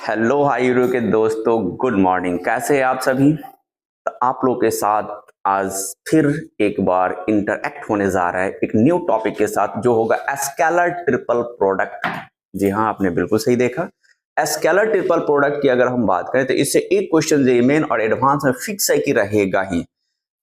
Hello hi hero के दोस्तों, good morning. कैसे हैं आप सभी? तो आप लोग के साथ आज फिर एक बार इंटरएक्ट होने जा रहा है एक न्यू टॉपिक के साथ, जो होगा स्केलर ट्रिपल प्रोडक्ट। जी हाँ, आपने बिल्कुल सही देखा। स्केलर ट्रिपल प्रोडक्ट की अगर हम बात करें तो इससे एक क्वेश्चन जो मेन और एडवांस में फिक्स है कि रहेगा ही।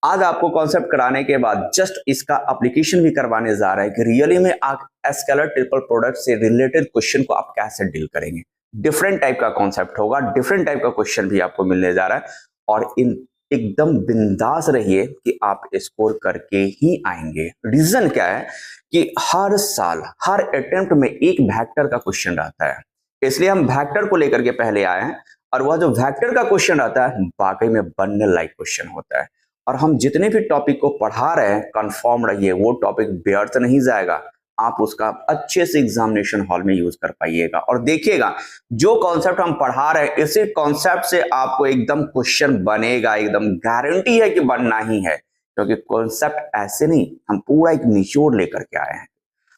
आज आपको कॉन्सेप्ट कराने के बाद जस्ट इसका एप्लीकेशन भी करवाने जा रहा है कि रियली में आप स्केलर ट्रिपल प्रोडक्ट से रिलेटेड क्वेश्चन को आप कैसे डील करेंगे। डिफरेंट टाइप का कॉन्सेप्ट होगा, डिफरेंट टाइप का क्वेश्चन भी आपको मिलने जा रहा है और इन एकदम बिंदास रहिए कि आप स्कोर करके ही आएंगे। रीजन क्या है कि हर साल हर अटेम्प्ट में एक वेक्टर का क्वेश्चन रहता है, इसलिए हम वेक्टर को लेकर के पहले आए हैं। और वह जो वेक्टर का क्वेश्चन रहता है वाकई में बनने लायक क्वेश्चन होता है। और हम जितने भी टॉपिक को पढ़ा रहे हैं, कंफर्म रहिए वो टॉपिक व्यर्थ नहीं जाएगा। आप उसका अच्छे से एग्जामिनेशन हॉल में यूज कर पाइएगा और देखिएगा जो कॉन्सेप्ट हम पढ़ा रहे हैं इसी कॉन्सेप्ट से आपको एकदम क्वेश्चन बनेगा, एकदम गारंटी है कि बनना ही है, क्योंकि कॉन्सेप्ट ऐसे नहीं, हम पूरा एक निचोड़ लेकर के आए हैं।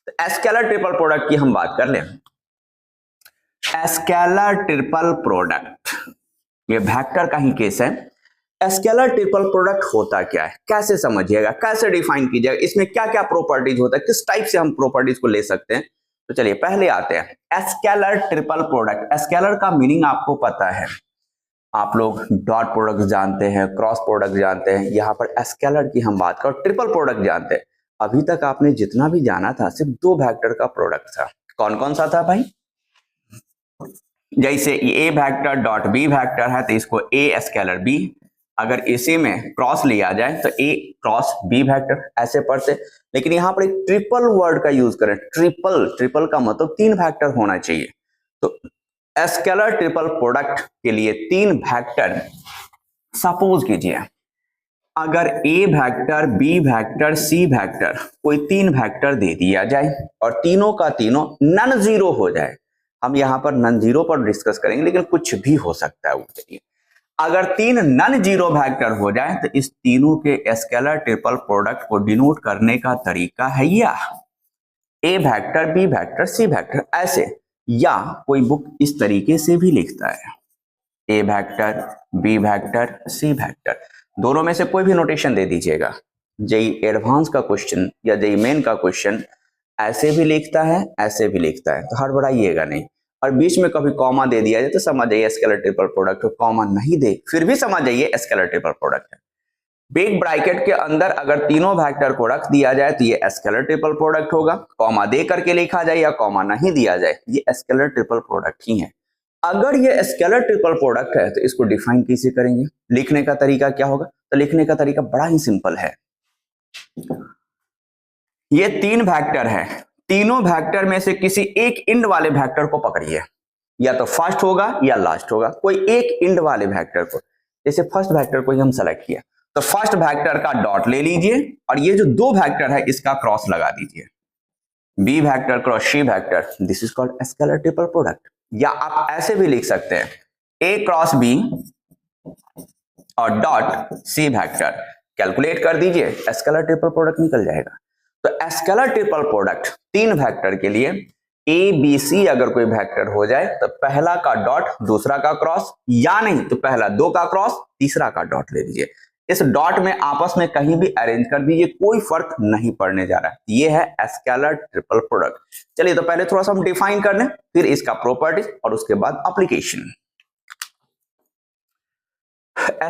तो स्केलर ट्रिपल प्रोडक्ट की हम बात कर लें। स्केलर ट्रिपल प्रोडक्ट ये वेक्टर का ही केस है। स्केलर ट्रिपल प्रोडक्ट होता क्या है, कैसे समझिएगा, कैसे डिफाइन कीजिएगा, इसमें क्या क्या प्रॉपर्टीज होता है, किस टाइप से हम प्रॉपर्टीज को ले सकते हैं। तो चलिए पहले आते हैं स्केलर ट्रिपल प्रोडक्ट। स्केलर का मीनिंग आपको पता है, आप लोग डॉट प्रोडक्ट जानते हैं, क्रॉस प्रोडक्ट जानते हैं, यहाँ पर स्केलर की हम बात करें ट्रिपल प्रोडक्ट जानते हैं। अभी तक आपने जितना भी जाना था सिर्फ दो वेक्टर का प्रोडक्ट था। कौन कौन सा था भाई? जैसे A vector dot B vector है तो इसको ए स्केलर बी, अगर इसी में क्रॉस लिया जाए तो ए क्रॉस बी वेक्टर, ऐसे पढ़ते। लेकिन यहां पर एक ट्रिपल वर्ड का यूज करें, ट्रिपल, ट्रिपल का मतलब तीन वेक्टर होना चाहिए। तो स्केलर ट्रिपल प्रोडक्ट के लिए तीन वेक्टर, सपोज कीजिए अगर A vector B vector C vector कोई तीन वेक्टर दे दिया जाए और तीनों का तीनों नन जीरो हो जाए। हम यहां पर नन जीरो पर डिस्कस करेंगे, लेकिन कुछ भी हो सकता है उसके लिए। अगर तीन नन जीरो वेक्टर हो जाए तो इस तीनों के स्केलर ट्रिपल प्रोडक्ट को डिनोट करने का तरीका है या A vector B vector C vector ऐसे, या कोई बुक इस तरीके से भी लिखता है A vector B vector C vector, दोनों में से कोई भी नोटेशन दे दीजिएगा। जेई एडवांस का क्वेश्चन या जेई मेन का क्वेश्चन ऐसे भी लिखता है, ऐसे भी लिखता है, तो हड़बड़ाइएगा नहीं। और बीच में कभी कॉमा दे दिया जाए तो समझ जाइए स्केलर ट्रिपल प्रोडक्ट। कॉमा नहीं दे फिर भी समझ जाइए स्केलर ट्रिपल प्रोडक्ट है। बिग ब्रैकेट के अंदर अगर तीनों वेक्टर को रख दिया जाए तो ये स्केलर ट्रिपल प्रोडक्ट होगा। कॉमा दे करके लिखा जाए या कॉमा नहीं दिया जाए, ये स्केलर ट्रिपल प्रोडक्ट ही है। अगर ये स्केलर ट्रिपल प्रोडक्ट है तो इसको डिफाइन कैसे करेंगे, लिखने का तरीका क्या होगा? तो लिखने का तरीका बड़ा ही सिंपल है। ये तीन वेक्टर है, तीनों वेक्टर में से किसी एक इंड वाले वेक्टर को पकड़िए, या तो फर्स्ट होगा या लास्ट होगा, कोई एक इंड वाले वेक्टर को। जैसे फर्स्ट वेक्टर को ही हम सेलेक्ट किया तो फर्स्ट वेक्टर का डॉट ले लीजिए और ये जो दो वेक्टर है इसका क्रॉस लगा दीजिए, B vector cross C vector, this is called scalar triple product. या आप ऐसे भी लिख सकते हैं ए क्रॉस बी और डॉट सी वेक्टर, कैलकुलेट कर दीजिए स्केलर ट्रिपल प्रोडक्ट निकल जाएगा। तो स्केलर ट्रिपल प्रोडक्ट तीन वेक्टर के लिए ए बी सी अगर कोई वेक्टर हो जाए तो पहला का डॉट दूसरा का क्रॉस, या नहीं तो पहला दो का क्रॉस तीसरा का डॉट ले लीजिए। इस डॉट में आपस में कहीं भी अरेंज कर दीजिए, कोई फर्क नहीं पड़ने जा रहा है। ये है स्केलर ट्रिपल प्रोडक्ट। चलिए तो पहले थोड़ा सा हम डिफाइन कर लें, फिर इसका प्रॉपर्टीज और उसके बाद application.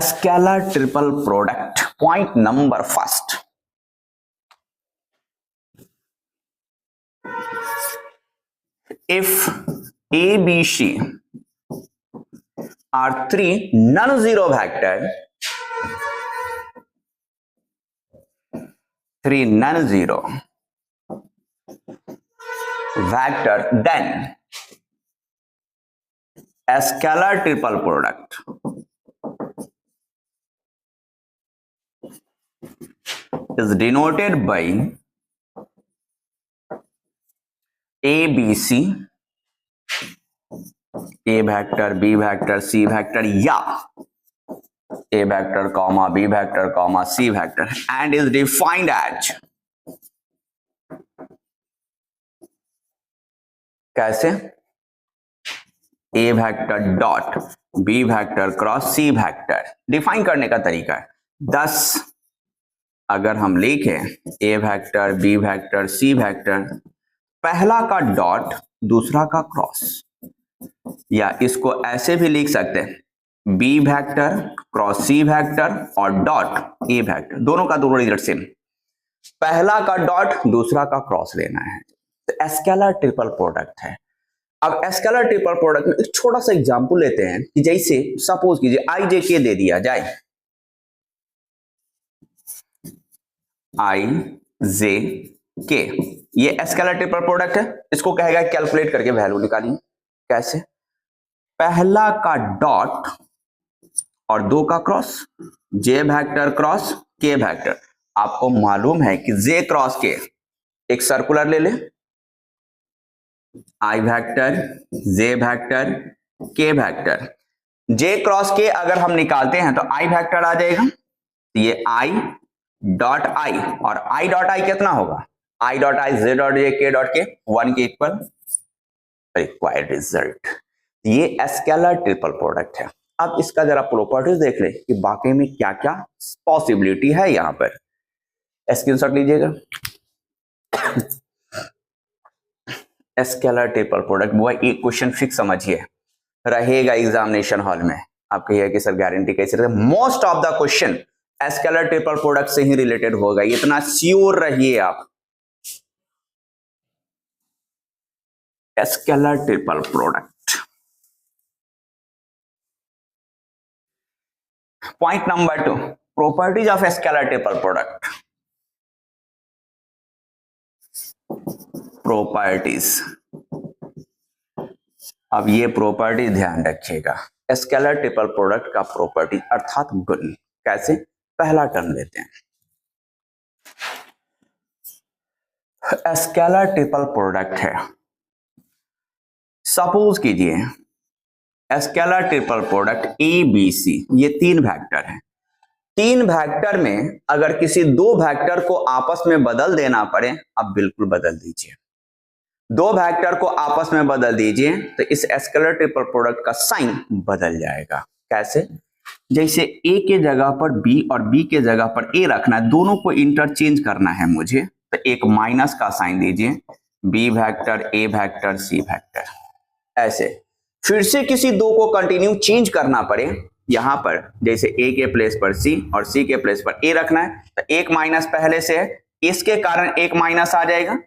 Scalar triple product point number first, if A, B, C are three non-zero vector, three non-zero vector, then a scalar triple product is denoted by A, B, C, A vector, B vector, C vector, या A vector, comma B vector, comma C vector, and is defined as, कैसे? A vector dot B vector cross C vector. Define करने का तरीका है 10 अगर हम लिखें A vector B vector C vector, पहला का डॉट दूसरा का क्रॉस, या इसको ऐसे भी लिख सकते हैं B vector cross C vector और डॉट ए वेक्टर, दोनों का दोनों रिजल्ट सेम, पहला का डॉट दूसरा का क्रॉस लेना है, तो स्केलर ट्रिपल प्रोडक्ट है। अब स्केलर ट्रिपल प्रोडक्ट में एक छोटा सा एग्जांपल लेते हैं कि जैसे सपोज कीजिए आई जे के दे दिया जाए, आई जे के, ये स्केलर ट्रिपल प्रोडक्ट है, इसको कहेगा कैलकुलेट करके वैल्यू निकालिए। कैसे? पहला का डॉट और दो का क्रॉस, जे वेक्टर क्रॉस के वेक्टर। आपको मालूम है कि जे क्रॉस के, एक सर्कुलर ले ले, आई वेक्टर जे वेक्टर के वेक्टर, जे क्रॉस के अगर हम निकालते हैं तो आई वेक्टर आ जाएगा, ये आई डॉट आई, और आई डॉट आई कितना होगा, आई dot i j dot j k dot k 1 के इक्वल, रिक्वायर्ड रिजल्ट। ये स्केलर ट्रिपल प्रोडक्ट है। अब इसका जरा प्रॉपर्टीज देख ले कि बाकी में क्या क्या पॉसिबिलिटी है। यहां पर स्क्रीनशॉट लीजिएगा। स्केलर ट्रिपल प्रोडक्ट, वो एक क्वेश्चन फिक्स समझिए रहेगा एग्जामिनेशन हॉल में। आप कहिए कि सर गारंटी कैसे रहती है? Most of the question scalar triple product से ही रिलेटेड होगा, इतना श्योर रहिए आप। Scalar triple product. Point number 2, properties of scalar triple product. Properties, अब ये प्रॉपर्टी ध्यान रखिएगा। स्केलर ट्रिपल प्रोडक्ट का प्रॉपर्टी अर्थात गुण। कैसे? पहला टर्म लेते हैं, स्केलर ट्रिपल प्रोडक्ट है। सपोज कीजिए scalar triple product A B C, ये 3 वेक्टर हैं। 3 वेक्टर में अगर किसी 2 वेक्टर को आपस में बदल देना पड़े, आप बिल्कुल बदल दीजिए। 2 वेक्टर को आपस में बदल दीजिए तो इस स्केलर ट्रिपल प्रोडक्ट का साइन बदल जाएगा। कैसे? जैसे ए के जगह पर बी और बी के जगह पर ए रखना है, दोनों को इंटरचेंज करना है मुझे, तो एक माइनस का साइन दीजिए, B vector A vector C vector. ऐसे फिर से किसी 2 को कंटिन्यू चेंज करना पड़े, यहां पर जैसे ए के प्लेस पर सी और सी के प्लेस पर ए रखना है, तो एक माइनस पहले से है, इसके कारण एक माइनस आ जाएगा,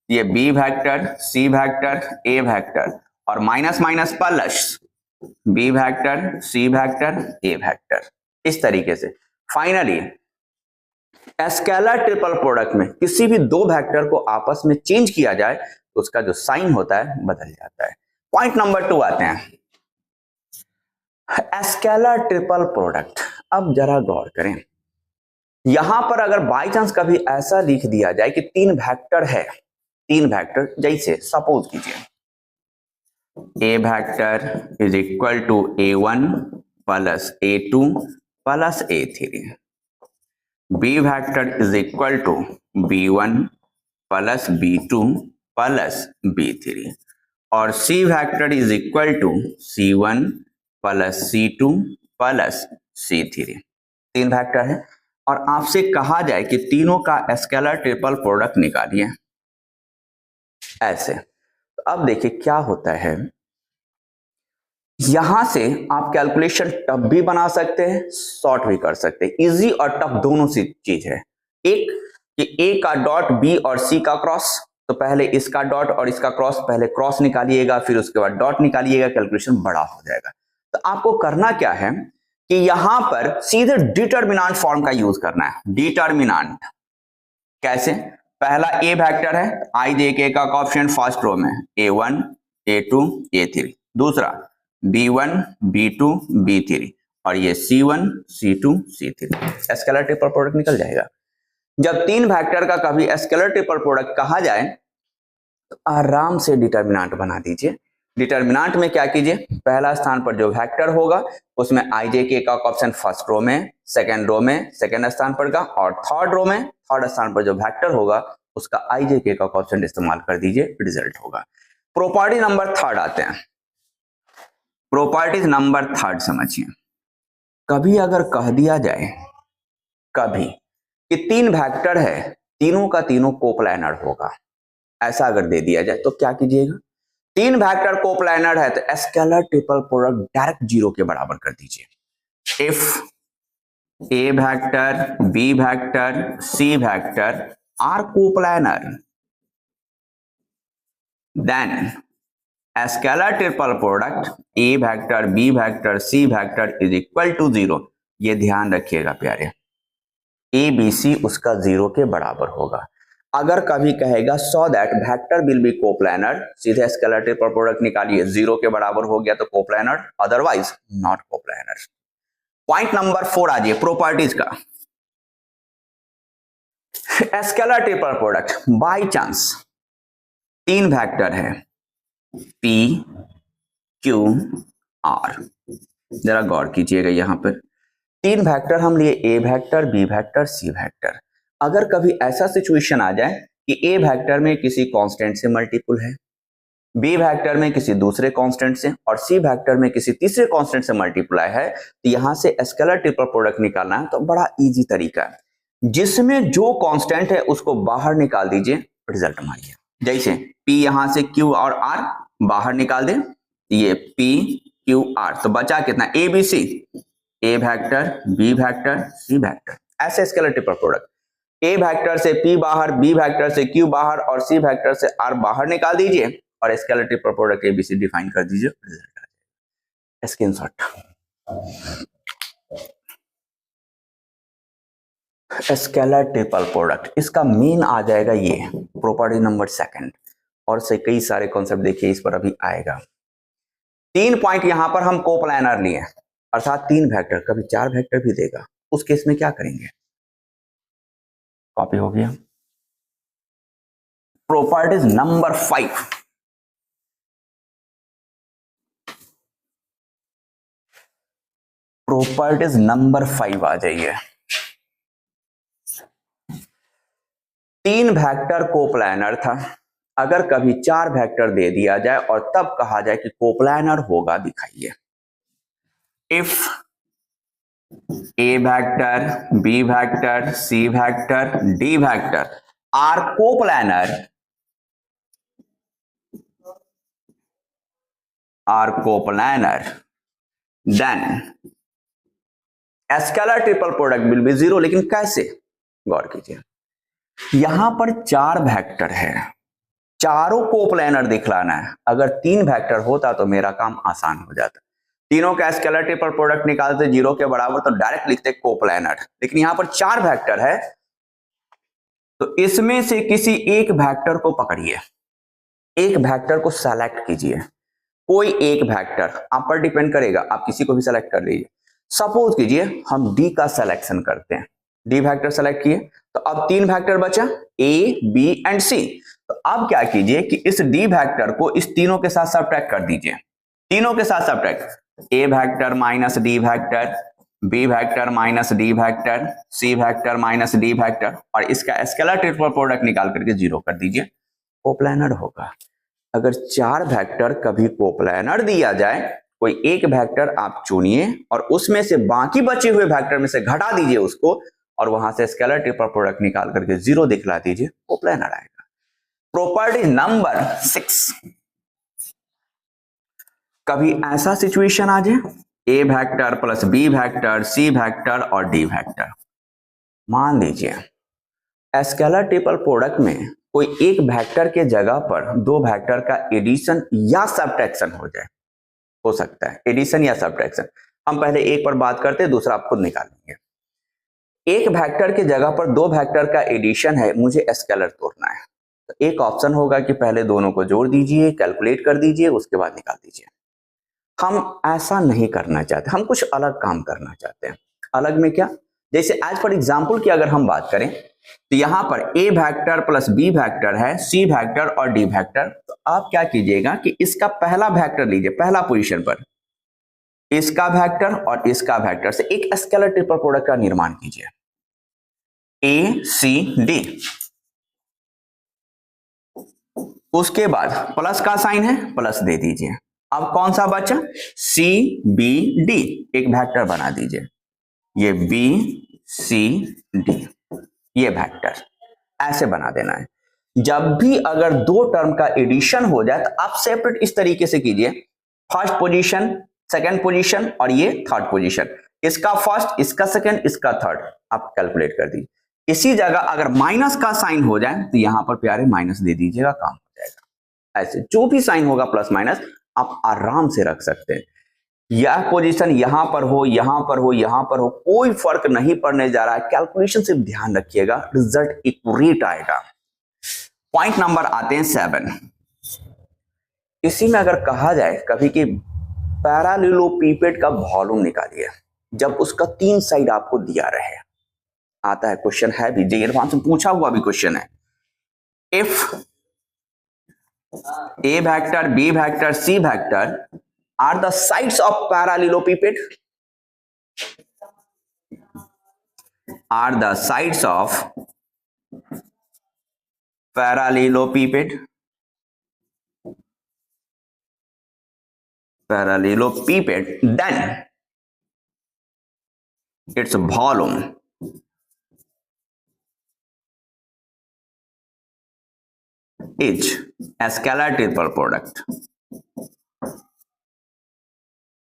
ये B vector C vector A vector, और minus minus plus B vector C vector A vector. इस तरीके से फाइनली स्केलर ट्रिपल प्रोडक्ट में किसी भी 2 वेक्टर को आपस में चेंज किया जाए तो उसका जो साइन होता है बदल जाता है। पॉइंट नंबर 2 आते हैं, स्केलर ट्रिपल प्रोडक्ट। अब जरा गौर करें, यहां पर अगर बाई चांस कभी ऐसा लिख दिया जाए कि 3 वेक्टर है, 3 वेक्टर, जैसे सपोज कीजिए A vector is equal to A1 plus A2 plus A3, B vector is equal to B1 plus B2 plus B3, और C vector is equal to C1 plus C2 plus C3। 3 vector है और आपसे कहा जाए कि तीनों का scalar triple product निकालिए। ऐसे तो अब देखिए क्या होता है, यहां से आप कैलकुलेशन टफ भी बना सकते हैं, शॉर्ट भी कर सकते हैं। इजी और टफ दोनों सी चीज है। एक कि ए का डॉट बी और सी का क्रॉस, तो पहले इसका डॉट और इसका क्रॉस, पहले क्रॉस निकालिएगा फिर उसके बाद डॉट निकालिएगा, कैलकुलेशन बड़ा हो जाएगा। तो आपको करना क्या है कि यहां पर सीधे डिटर्मिनेंट फॉर्म का यूज करना है। डिटर्मिनेंट कैसे? पहला ए वेक्टर है, आई जे के का कोएफिशिएंट फर्स्ट रो में A1 A2 A3, दूसरा B1 B2 B3, और ये C1 C2 C3। Scalar triple product निकल जाएगा। जब 3 वेक्टर का कभी स्केलर ट्रिपल प्रोडक्ट कहा जाए तो आराम से डिटर्मिनेंट बना दीजिए। डिटर्मिनेंट में क्या कीजिए, पहला स्थान पर जो वेक्टर होगा उसमें आई जे के का ऑप्शन फर्स्ट रो में, सेकंड रो में सेकंड स्थान पर का, और थर्ड रो में थर्ड स्थान पर जो वेक्टर होगा उसका आई जे के का ऑप्शन इस्तेमाल कर दीजिए, रिजल्ट होगा। प्रॉपर्टी नंबर 3 आते हैं, प्रॉपर्टीज नंबर थर्ड समझिए। कभी अगर कह दिया जाए कभी कि तीन वेक्टर है, तीनों का तीनों कोप्लानर होगा, ऐसा अगर दे दिया जाए तो क्या कीजिएगा? तीन वेक्टर कोप्लानर है तो scalar triple product direct zero के बराबर कर दीजिए। If A vector, B vector, C vector are coplanar, then scalar triple product A vector, B vector, C vector is equal to zero. ये ध्यान रखिएगा प्यारे, ए बी सी उसका जीरो के बराबर होगा। अगर कभी कहेगा so that vector will be coplanar, सीधे स्केलर ट्रिपल प्रोडक्ट निकालिए, जीरो के बराबर हो गया तो coplanar, otherwise not coplanar. Point number 4 आ जाइए प्रॉपर्टीज का। Scalar triple product by chance तीन वेक्टर है P Q R, जरा गौर कीजिएगा यहां पर तीन वेक्टर हम लिए, ए vector, B vector, C vector. अगर कभी ऐसा सिचुएशन आ जाए कि ए वेक्टर में किसी कांस्टेंट से मल्टीपल है, बी वेक्टर में किसी दूसरे कांस्टेंट से और सी वेक्टर में किसी तीसरे कांस्टेंट से मल्टीप्लाई है, तो यहां से स्केलर ट्रिपल प्रोडक्ट निकालना है तो बड़ा इजी तरीका है, जिसमें जो कांस्टेंट है उसको बाहर निकाल दीजिए, रिजल्ट मारिए। जैसे P यहां से Q और R बाहर निकाल दे, ये P Q R, तो बचा कितना? A B C, A vector, B vector, C vector. ऐसे scalar triple product A vector से P बाहर, बी वेक्टर से Q बाहर और सी वेक्टर से R बाहर निकाल दीजिए और scalar triple product ABC define कर दीजिए, रिजल्ट आ जाएगा। स्क्रीनशॉट। स्केलर ट्रिपल प्रोडक्ट इसका मेन आ जाएगा ये प्रॉपर्टी नंबर सेकंड, और से कई सारे कॉन्सेप्ट देखिए इस पर अभी आएगा। 3 पॉइंट यहां पर हम कोप्लानर लिए, अर्थात 3 वेक्टर, कभी 4 वेक्टर भी देगा, उस केस में क्या करेंगे? कॉपी हो गया। प्रॉपर्टीज नंबर 5, प्रॉपर्टीज नंबर 5 आ जाइए। 3 वेक्टर कोप्लानर था, अगर कभी 4 वेक्टर दे दिया जाए और तब कहा जाए कि कोप्लानर होगा, दिखाइए। If A vector, B vector, C vector, D vector are coplanar, then scalar triple product will be zero. लेकिन कैसे? गौर कीजिए, यहां पर 4 वेक्टर है, चारों कोप्लानर दिखलाना है। अगर 3 वेक्टर होता तो मेरा काम आसान हो जाता, तीनों का स्केलर ट्रिपल प्रोडक्ट निकालते जीरो के बराबर तो डायरेक्ट लिखते कोप्लानर। लेकिन यहां पर 4 वेक्टर है तो इसमें से किसी एक वेक्टर को पकड़िए, एक वेक्टर को सेलेक्ट कीजिए, कोई एक वेक्टर आप पर डिपेंड करेगा, आप किसी को भी सेलेक्ट कर लीजिए। सपोज कीजिए हम डी का सिलेक्शन करते हैं, डी वेक्टर सेलेक्ट किए तो अब 3 वेक्टर बचा, ए बी एंड सी। तो अब क्या कीजिए कि इस डी वेक्टर को इस तीनों के साथ सबट्रैक्ट कर दीजिए, तीनों के साथ subtract, A vector minus D vector, B vector minus D vector, C vector minus D vector, और इसका स्केलर ट्रिपल प्रोडक्ट निकाल करके जीरो कर दीजिए, कोप्लानर होगा। अगर 4 वेक्टर कभी कोप्लानर दिया जाए, कोई एक वेक्टर आप चुनिए और उसमें से बाकी बचे हुए वेक्टर में से घटा दीजिए उसको, और वहां से स्केलर ट्रिपल प्रोडक्ट निकाल करके जीरो दिखला दीजिए, कोप्लानर आएगा। प्रॉपर्टी नंबर 6, कभी ऐसा सिचुएशन आ जाए ए वेक्टर प्लस बी वेक्टर, सी वेक्टर और डी वेक्टर, मान लीजिए स्केलर ट्रिपल प्रोडक्ट में कोई एक वेक्टर के जगह पर 2 वेक्टर का एडिशन या सब्ट्रैक्शन हो जाए, हो सकता है एडिशन या सब्ट्रैक्शन। हम पहले एक पर बात करते हैं, दूसरा आप खुद निकालेंगे। एक वेक्टर के जगह पर 2 वेक्टर का एडिशन है, मुझे स्केलर तोड़ना है, तो एक ऑप्शन होगा कि पहले दोनों को जोड़ दीजिए, कैलकुलेट कर दीजिए, उसके बाद निकाल दीजिए। हम ऐसा नहीं करना चाहते, हम कुछ अलग काम करना चाहते हैं। अलग में क्या? जैसे एज फॉर एग्जांपल की अगर हम बात करें तो यहां पर ए वेक्टर प्लस बी वेक्टर है, सी वेक्टर और डी वेक्टर, तो आप क्या कीजिएगा कि इसका पहला वेक्टर लीजिए, पहला पोजीशन पर इसका वेक्टर और इसका वेक्टर से एक स्केलर ट्रिपल प्रोडक्ट का निर्माण कीजिए, ए सी डी। उसके बाद प्लस का साइन है, प्लस दे दीजिए, अब कौन सा बचा, सी बी डी, एक वेक्टर बना दीजिए, ये बी सी डी, ये वेक्टर ऐसे बना देना है। जब भी अगर दो टर्म का एडिशन हो जाए तो आप सेपरेट इस तरीके से कीजिए, फर्स्ट पोजीशन, सेकंड पोजीशन और ये थर्ड पोजीशन, इसका फर्स्ट, इसका सेकंड, इसका थर्ड, आप कैलकुलेट कर दीजिए। इसी जगह अगर माइनस का साइन हो जाए तो यहां पर प्यारे माइनस दे दीजिएगा, काम हो जाएगा। ऐसे जो भी साइन होगा प्लस माइनस आप आराम से रख सकते हैं। यह पोजीशन यहां पर हो, यहां पर हो, यहां पर हो, कोई फर्क नहीं पड़ने जा रहा है। कैलकुलेशन सिर्फ ध्यान रखिएगा, रिजल्ट एक्यूरेट आएगा। पॉइंट नंबर आते हैं 7। इसी में अगर कहा जाए कभी कि पैरालेलोपिपेड का वॉल्यूम निकालिए, जब उसका 3 साइड आपको दिया रहे, आता है क्वेश्चन, है भी जेईई एडवांस में पूछा हुआ भी क्वेश्चन है। If A vector, B vector, C vector are the sides of parallelepiped, are the sides of parallelepiped, then its volume is a scalar triple product,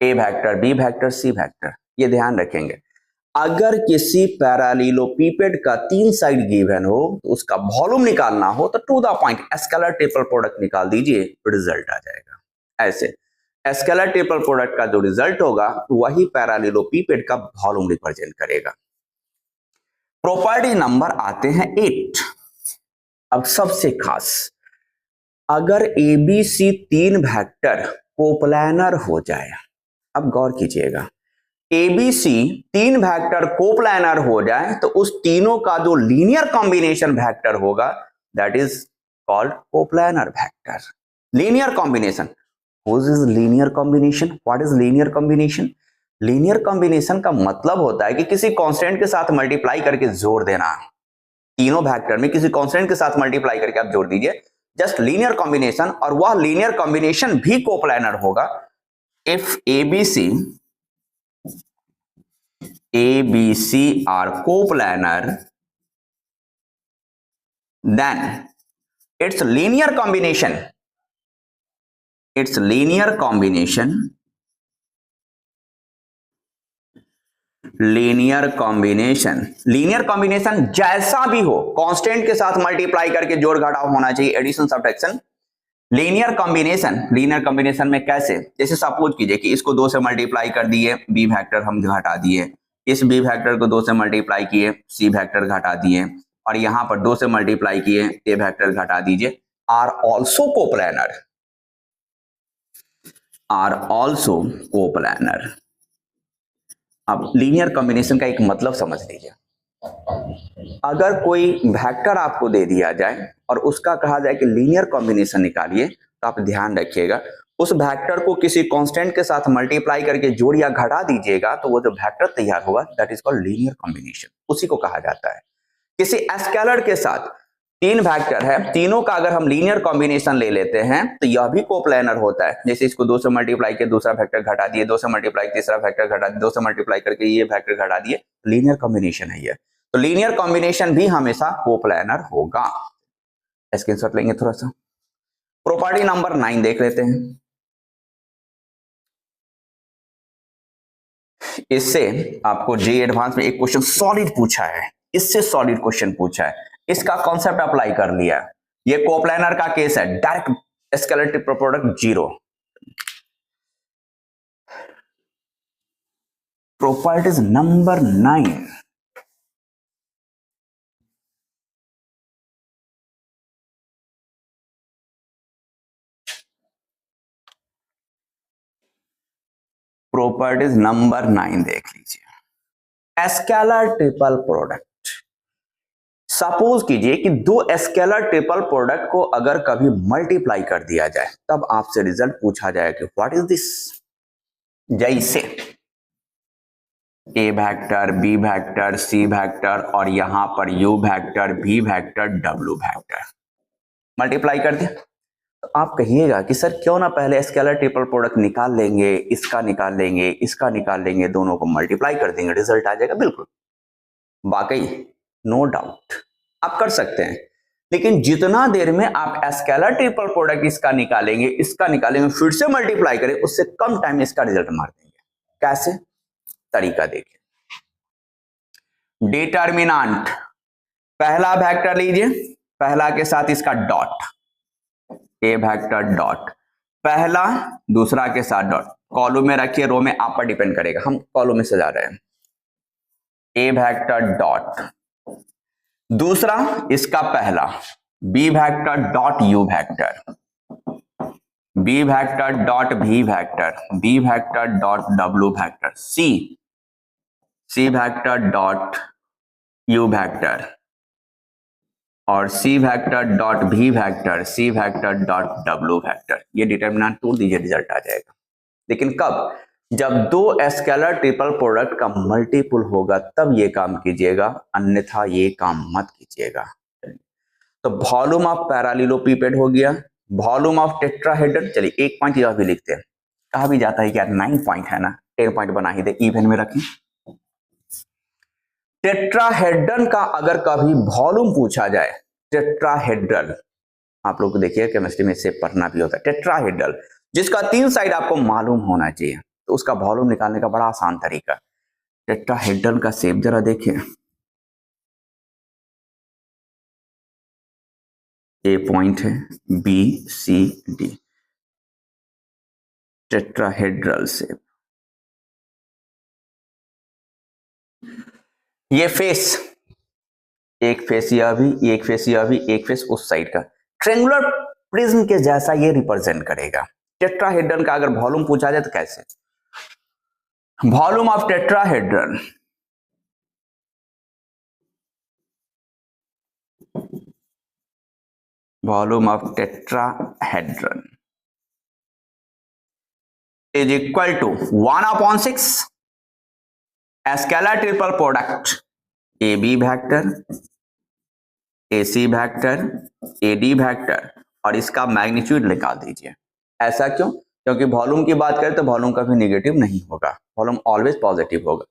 A vector, B vector, C vector. ये ध्यान रखेंगे, अगर किसी पैरालेलोपिपेड का 3 side given हो तो उसका volume निकालना हो तो to the point scalar triple product निकाल दीजिए, रिजल्ट आ जाएगा। ऐसे स्केलर ट्रिपल प्रोडक्ट का जो रिजल्ट होगा वही पैरालेलोपिपेड का वॉल्यूम रिप्रेजेंट करेगा। प्रॉपर्टी नंबर आते हैं 8। अब सबसे खास, अगर एबीसी 3 वेक्टर कोप्लानर हो जाए, अब गौर कीजिएगा, एबीसी 3 वेक्टर कोप्लानर हो जाए तो उस तीनों का जो लीनियर कॉम्बिनेशन वेक्टर होगा that is called coplanar vector. Linear combination, what is linear combination, what is linear combination? Linear combination का मतलब होता है कि किसी कांस्टेंट के साथ मल्टीप्लाई करके जोड़ देना। तीनों वेक्टर में किसी कांस्टेंट के साथ मल्टीप्लाई करके आप जोड़ दीजिए, जस्ट लीनियर कॉम्बिनेशन, और वह लीनियर कॉम्बिनेशन भी कोप्लानर होगा। If ABC are coplanar, then its linear combination जैसा भी हो, कांस्टेंट के साथ मल्टीप्लाई करके जोड़ घटाव होना चाहिए, एडिशन सब्ट्रैक्शन। लीनियर कॉम्बिनेशन में कैसे, जैसे सपोज कीजिए कि इसको 2 से मल्टीप्लाई कर दिए, बी वेक्टर हम घटा दिए, इस बी वेक्टर को 2 से मल्टीप्लाई किए, सी वेक्टर घटा दिए, और यहां पर 2 से मल्टीप्लाई किए, ए वेक्टर घटा दीजिए, आर ऑल्सो कोप्लानर। अब लीनियर कॉम्बिनेशन का एक मतलब समझ लीजिए, अगर कोई वेक्टर आपको दे दिया जाए और उसका कहा जाए कि लीनियर कॉम्बिनेशन निकालिए, तो आप ध्यान रखिएगा उस वेक्टर को किसी कांस्टेंट के साथ मल्टीप्लाई करके जोड़ या घटा दीजिएगा तो वो जो वेक्टर तैयार होगा that is called linear combination, उसी को कहा जाता है। किसी स्केलर के साथ 3 वेक्टर है, तीनों का अगर हम लीनियर कॉम्बिनेशन ले लेते हैं तो यह भी कोप्लानर होता है। जैसे इसको 2 से मल्टीप्लाई किया, दूसरा वेक्टर घटा दिए, 2 से मल्टीप्लाई तीसरा वेक्टर घटा दिए, 2 से मल्टीप्लाई करके ये वेक्टर घटा दिए, लीनियर कॉम्बिनेशन है ये। तो लीनियर कॉम्बिनेशन भी हमेशा कोप्लानर होगा। स्क्रीनशॉट लेंगे थोड़ा सा। प्रॉपर्टी नंबर 9 देख लेते हैं। इससे आपको जेईई एडवांस में एक क्वेश्चन सॉलिड पूछा है, इससे सॉलिड क्वेश्चन पूछा है, इसका कॉन्सेप्ट अप्लाई कर लिया। ये कोप्लानर का केस है, direct scalar triple product 0। Properties number 9, properties number 9 देख लीजिए। स्केलर ट्रिपल प्रोडक्ट, सपोज कीजिए कि 2 स्केलर ट्रिपल प्रोडक्ट को अगर कभी मल्टीप्लाई कर दिया जाए तब आपसे रिजल्ट पूछा जाए कि व्हाट इज दिस। जैसे A vector, B vector, C vector और यहां पर U vector, V vector, W vector multiply कर दिया, तो आप कहिएगा कि सर क्यों ना पहले स्केलर ट्रिपल प्रोडक्ट निकाल लेंगे, इसका निकाल लेंगे, इसका निकाल लेंगे, दोनों को मल्टीप्लाई कर देंगे, रिजल्ट आ जाएगा। बिल्कुल, वाकई, नो डाउट, आप कर सकते हैं। लेकिन जितना देर में आप स्केलर ट्रिपल प्रोडक्ट इसका निकालेंगे, फिर से मल्टीप्लाई करें, उससे कम टाइम में इसका रिजल्ट मार देंगे। कैसे? तरीका देखिए। डिटर्मिनेंट, पहला वेक्टर लीजिए, पहला के साथ इसका डॉट, ए वेक्टर डॉट, पहला दूसरा के साथ डॉट, कॉलम में रखिए, रो में आप पर डिपेंड करेगा, हम कॉलम में सजा रहे हैं। ए वेक्टर डॉट, दूसरा इसका पहला B vector dot U vector, B vector dot V vector, B vector dot W vector, सी वेक्टर डॉट यू वेक्टर, और C vector dot V vector, सी वेक्टर डॉट डब्ल्यू वेक्टर। ये determinant तोड़ दीजिए, result आ जाएगा। लेकिन कब? जब दो स्केलर ट्रिपल प्रोडक्ट का मल्टीपल होगा तब ये काम कीजिएगा, अन्यथा ये काम मत कीजिएगा। तो वॉल्यूम ऑफ पैरेललोपिपेड हो गया, वॉल्यूम ऑफ टेट्राहेड्रल। चलिए एक पॉइंट यह भी लिखते हैं, कहा भी जाता है कि यार 9 पॉइंट है ना, 10 पॉइंट बना ही दे, इवन में रखें। टेट्राहेड्रल का अगर कभी वॉल्यूम पूछा जाए, टेट्राहेड्रल, आप लोग को देखिए केमिस्ट्री में इससे पढ़ना भी होता है, टेट्राहेड्रल जिसका 3 साइड आपको मालूम होना चाहिए, तो उसका वॉल्यूम निकालने का बड़ा आसान तरीका। टेट्राहेड्रल का शेप जरा देखिए, ए पॉइंट है, B C D, tetrahedral shape. ये फेस, एक फेस यह भी, एक फेस यह भी, एक फेस उस साइड का, ट्रायंगुलर प्रिज्म के जैसा ये रिप्रेजेंट करेगा। टेट्राहेड्रल का अगर वॉल्यूम पूछा जाए तो कैसे? Volume of tetrahedral, volume of tetrahedral is equal to 1/6 scalar triple product A B vector, A C vector, A D vector, और इसका मैग्नीट्यूड निकाल दीजिए। ऐसा क्यों? क्योंकि वॉल्यूम की बात करें तो वॉल्यूम कभी नेगेटिव नहीं होगा, वॉल्यूम ऑलवेज पॉजिटिव होगा।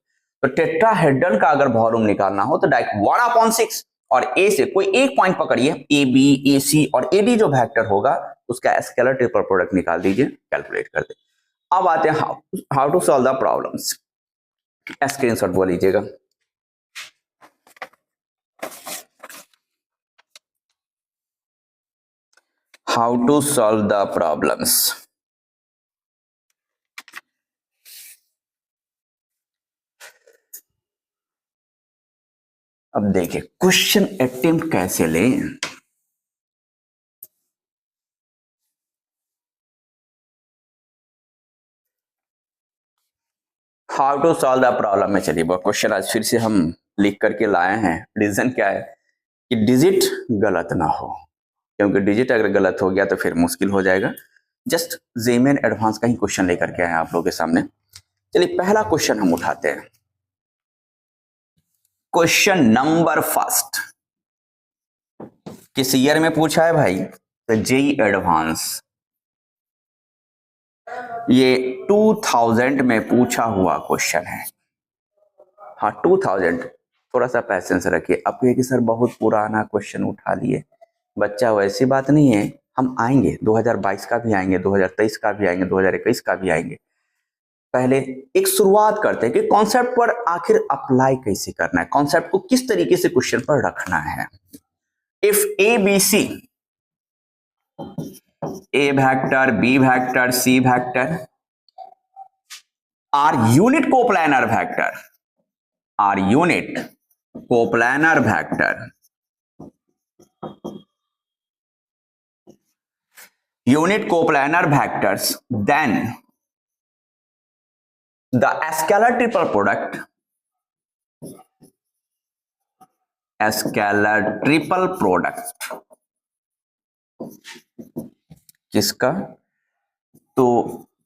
तो टेट्राहेड्रल का अगर वॉल्यूम निकालना हो तो डायरेक्ट 1/6, और ए से कोई एक पॉइंट पकड़िए, ए बी, ए सी और ए डी जो वेक्टर होगा उसका स्केलर ट्रिपल प्रोडक्ट निकाल दीजिए, कैलकुलेट कर दे। अब आते हैं how to solve the problems. Screenshot बोल लीजिएगा। How to solve the problems? अब देखिए क्वेश्चन अटेम्प्ट कैसे लें। How to solve the problem में चलिए वो क्वेश्चन आज फिर से हम लिख करके लाए हैं। रीजन क्या है कि डिजिट गलत ना हो, क्योंकि डिजिट अगर गलत हो गया तो फिर मुश्किल हो जाएगा। जस्ट जेमेन एडवांस का ही क्वेश्चन लेकर के आए आप लोगों के सामने। चलिए पहला क्वेश्चन हम उठाते हैं। क्वेश्चन नंबर फर्स्ट किस ईयर में पूछा है भाई? तो जेई एडवांस, ये 2000 में पूछा हुआ क्वेश्चन है। हाँ 2000, थोड़ा सा पैसेंस रखिए। अब ये कि सर बहुत पुराना क्वेश्चन उठा लिए, बच्चा वैसी बात नहीं है, हम आएंगे 2022 का भी आएंगे, 2023 का भी आएंगे, 2021 का भी आएंगे। पहले एक शुरुआत करते हैं कि कॉन्सेप्ट पर आखिर अप्लाई कैसे करना है, कॉन्सेप्ट को किस तरीके से क्वेश्चन पर रखना है। If A B C, A vector, B vector, C vector are unit coplanar vector, are unit coplanar vector, unit coplanar vectors, then the scalar triple product, scalar triple product किसका? तो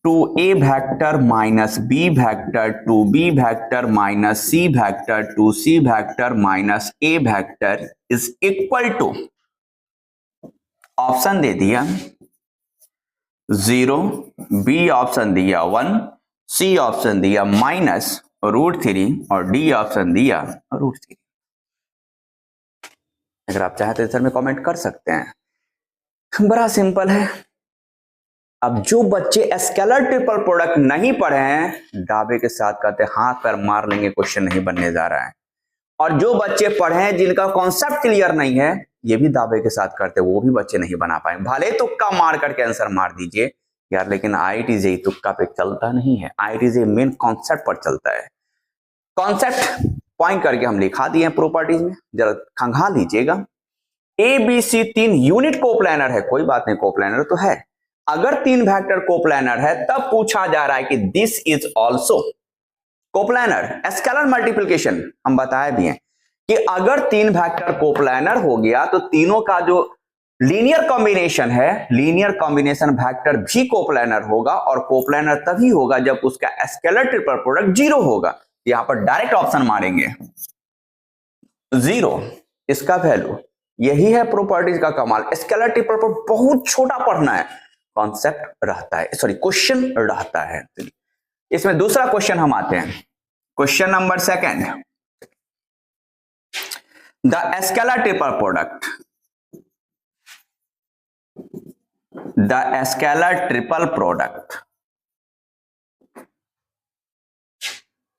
2a vector minus B vector, 2b vector minus C vector, 2c vector minus a vector is equal to, option दे दिया 0, B option दिया 1, C option दिया -√3 और D option दिया √3। अगर आप चाहते तो सर में कमेंट कर सकते हैं। बड़ा सिंपल है। अब जो बच्चे स्केलर ट्रिपल प्रोडक्ट नहीं पढ़े हैं दावे के साथ कहते हैं हाथ पैर मार लेंगे, क्वेश्चन नहीं बनने जा रहा है। और जो बच्चे पढ़े हैं जिनका कॉन्सेप्ट क्लियर नहीं है ये भी दावे के साथ करते वो भी बच्चे नहीं बना पाए। भले तुक्का मार करके आंसर मार दीजिए यार, लेकिन IIT JEE तुक्का पे चलता नहीं है। IIT JEE मेन कॉन्सेप्ट पर चलता है। कॉन्सेप्ट पॉइंट करके हम लिखा दिए हैं प्रॉपर्टीज में, जरा खंगा लीजिएगा। ABC 3 यूनिट कोप्लानर है, कोई बात नहीं कोप्लानर तो है। अगर 3 वेक्टर कोप्लानर है तब पूछा जा रहा है कि this is also coplanar. Scalar multiplication हम बताए भी हैं कि अगर 3 वेक्टर कोप्लानर हो गया तो तीनों का जो लीनियर कॉम्बिनेशन है, लीनियर कॉम्बिनेशन वेक्टर भी कोप्लानर होगा और कोप्लानर तभी होगा जब उसका स्केलर ट्रिपल प्रोडक्ट 0 होगा। यहां पर डायरेक्ट ऑप्शन मारेंगे 0, इसका वैल्यू। यही है प्रॉपर्टीज का कमाल। स्केलर ट्रिपल प्रोडक्ट बहुत छोटा पढ़ना है, कॉन्सेप्ट रहता है, सॉरी क्वेश्चन रहता है। इसमें दूसरा क्वेश्चन हम आते हैं, question number 2। The scalar triple product, the scalar triple product,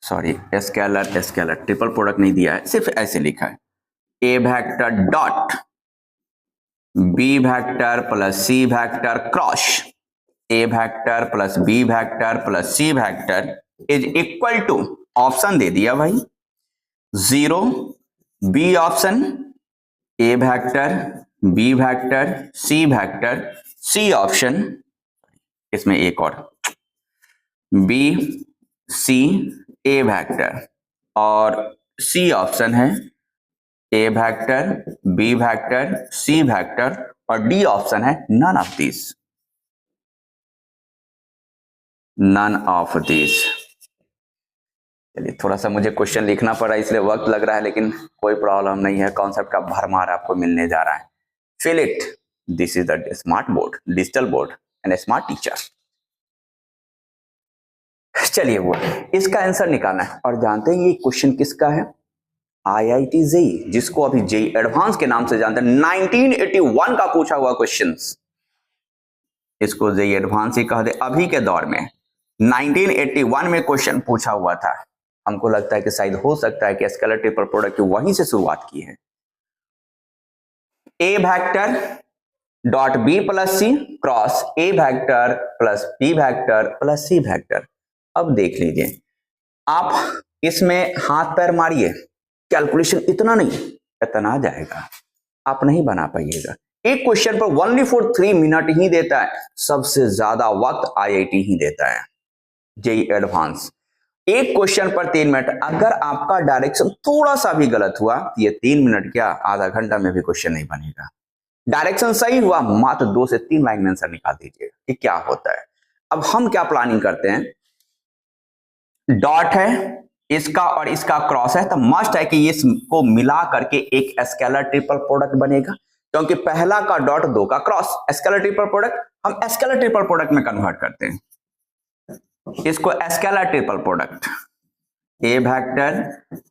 sorry scalar triple product नहीं दिया है, सिर्फ ऐसे लिखा है A vector dot B vector plus C vector cross A vector plus B vector plus C vector is equal to, option दे दिया भाई 0, B option, A vector, B vector, C vector, C option, इसमें एक और B C A vector और C option है A vector, B vector, C vector और D option है none of this, none of this. चलिए थोड़ा सा मुझे क्वेश्चन लिखना पड़ा इसलिए वक्त लग रहा है, लेकिन कोई प्रॉब्लम नहीं है, कॉन्सेप्ट का भरमार आपको मिलने जा रहा है। Fill it, this is the smart board, digital board and smart teacher. चलिए वो इसका आंसर निकालना है। और जानते हैं ये क्वेश्चन किसका है? IIT JEE, जिसको अभी JEE एडवांस के नाम से जानते हैं। 1981 का पूछा हुआ क्वेश्चंस, इसको JEE एडवांस ही कह दे। अभी के दौर में 1981 में क्वेश्चन पूछा हुआ था। हमको लगता है कि शायद हो सकता है कि स्केलर ट्रिपल प्रोडक्ट की वहीं से शुरुआत की है। A vector dot B plus C cross A vector plus B vector plus C vector. अब देख लीजिए, आप इसमें हाथ पैर मारिए, कैलकुलेशन इतना नहीं, इतना जाएगा, आप नहीं बना पाइएगा। एक क्वेश्चन पर ओनली फॉर 3 मिनट ही देता है, सबसे ज्यादा वक्त IIT ही देता है JEE एडवांस। एक क्वेश्चन पर 3 मिनट, अगर आपका डायरेक्शन थोड़ा सा भी गलत हुआ ये 3 मिनट क्या आधा घंटा में भी क्वेश्चन नहीं बनेगा। डायरेक्शन सही हुआ मात्र 2 से 3 लाइन में आंसर निकाल दीजिएगा कि क्या होता है। अब हम क्या प्लानिंग करते हैं, डॉट है इसका और इसका क्रॉस है, तो मस्ट है कि इसको मिला करके एक स्केलर ट्रिपल प्रोडक्ट बनेगा, क्योंकि पहला का डॉट 2 का क्रॉस, स्केलर ट्रिपल प्रोडक्ट हम स्केलर ट्रिपल प्रोडक्ट में कन्वर्ट करते हैं। इसको scalar triple product A vector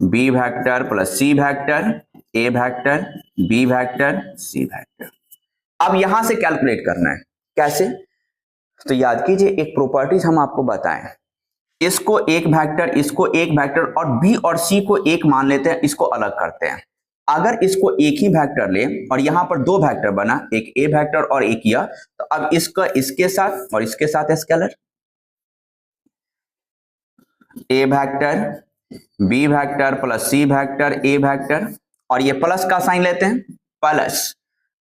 B vector plus C vector, A vector B vector C vector. अब यहां से कैलकुलेट करना है, कैसे? तो याद कीजिए एक प्रॉपर्टीज हम आपको बताएं, इसको एक वेक्टर, इसको एक वेक्टर और बी और सी को एक मान लेते हैं, इसको अलग करते हैं। अगर इसको एक ही वेक्टर ले और यहां पर 2 वेक्टर बना, एक ए वेक्टर और एक यह, तो अब इसका इसके साथ और इसके साथ scalar, A vector B vector plus C vector A vector, और ये प्लस का साइन लेते हैं प्लस।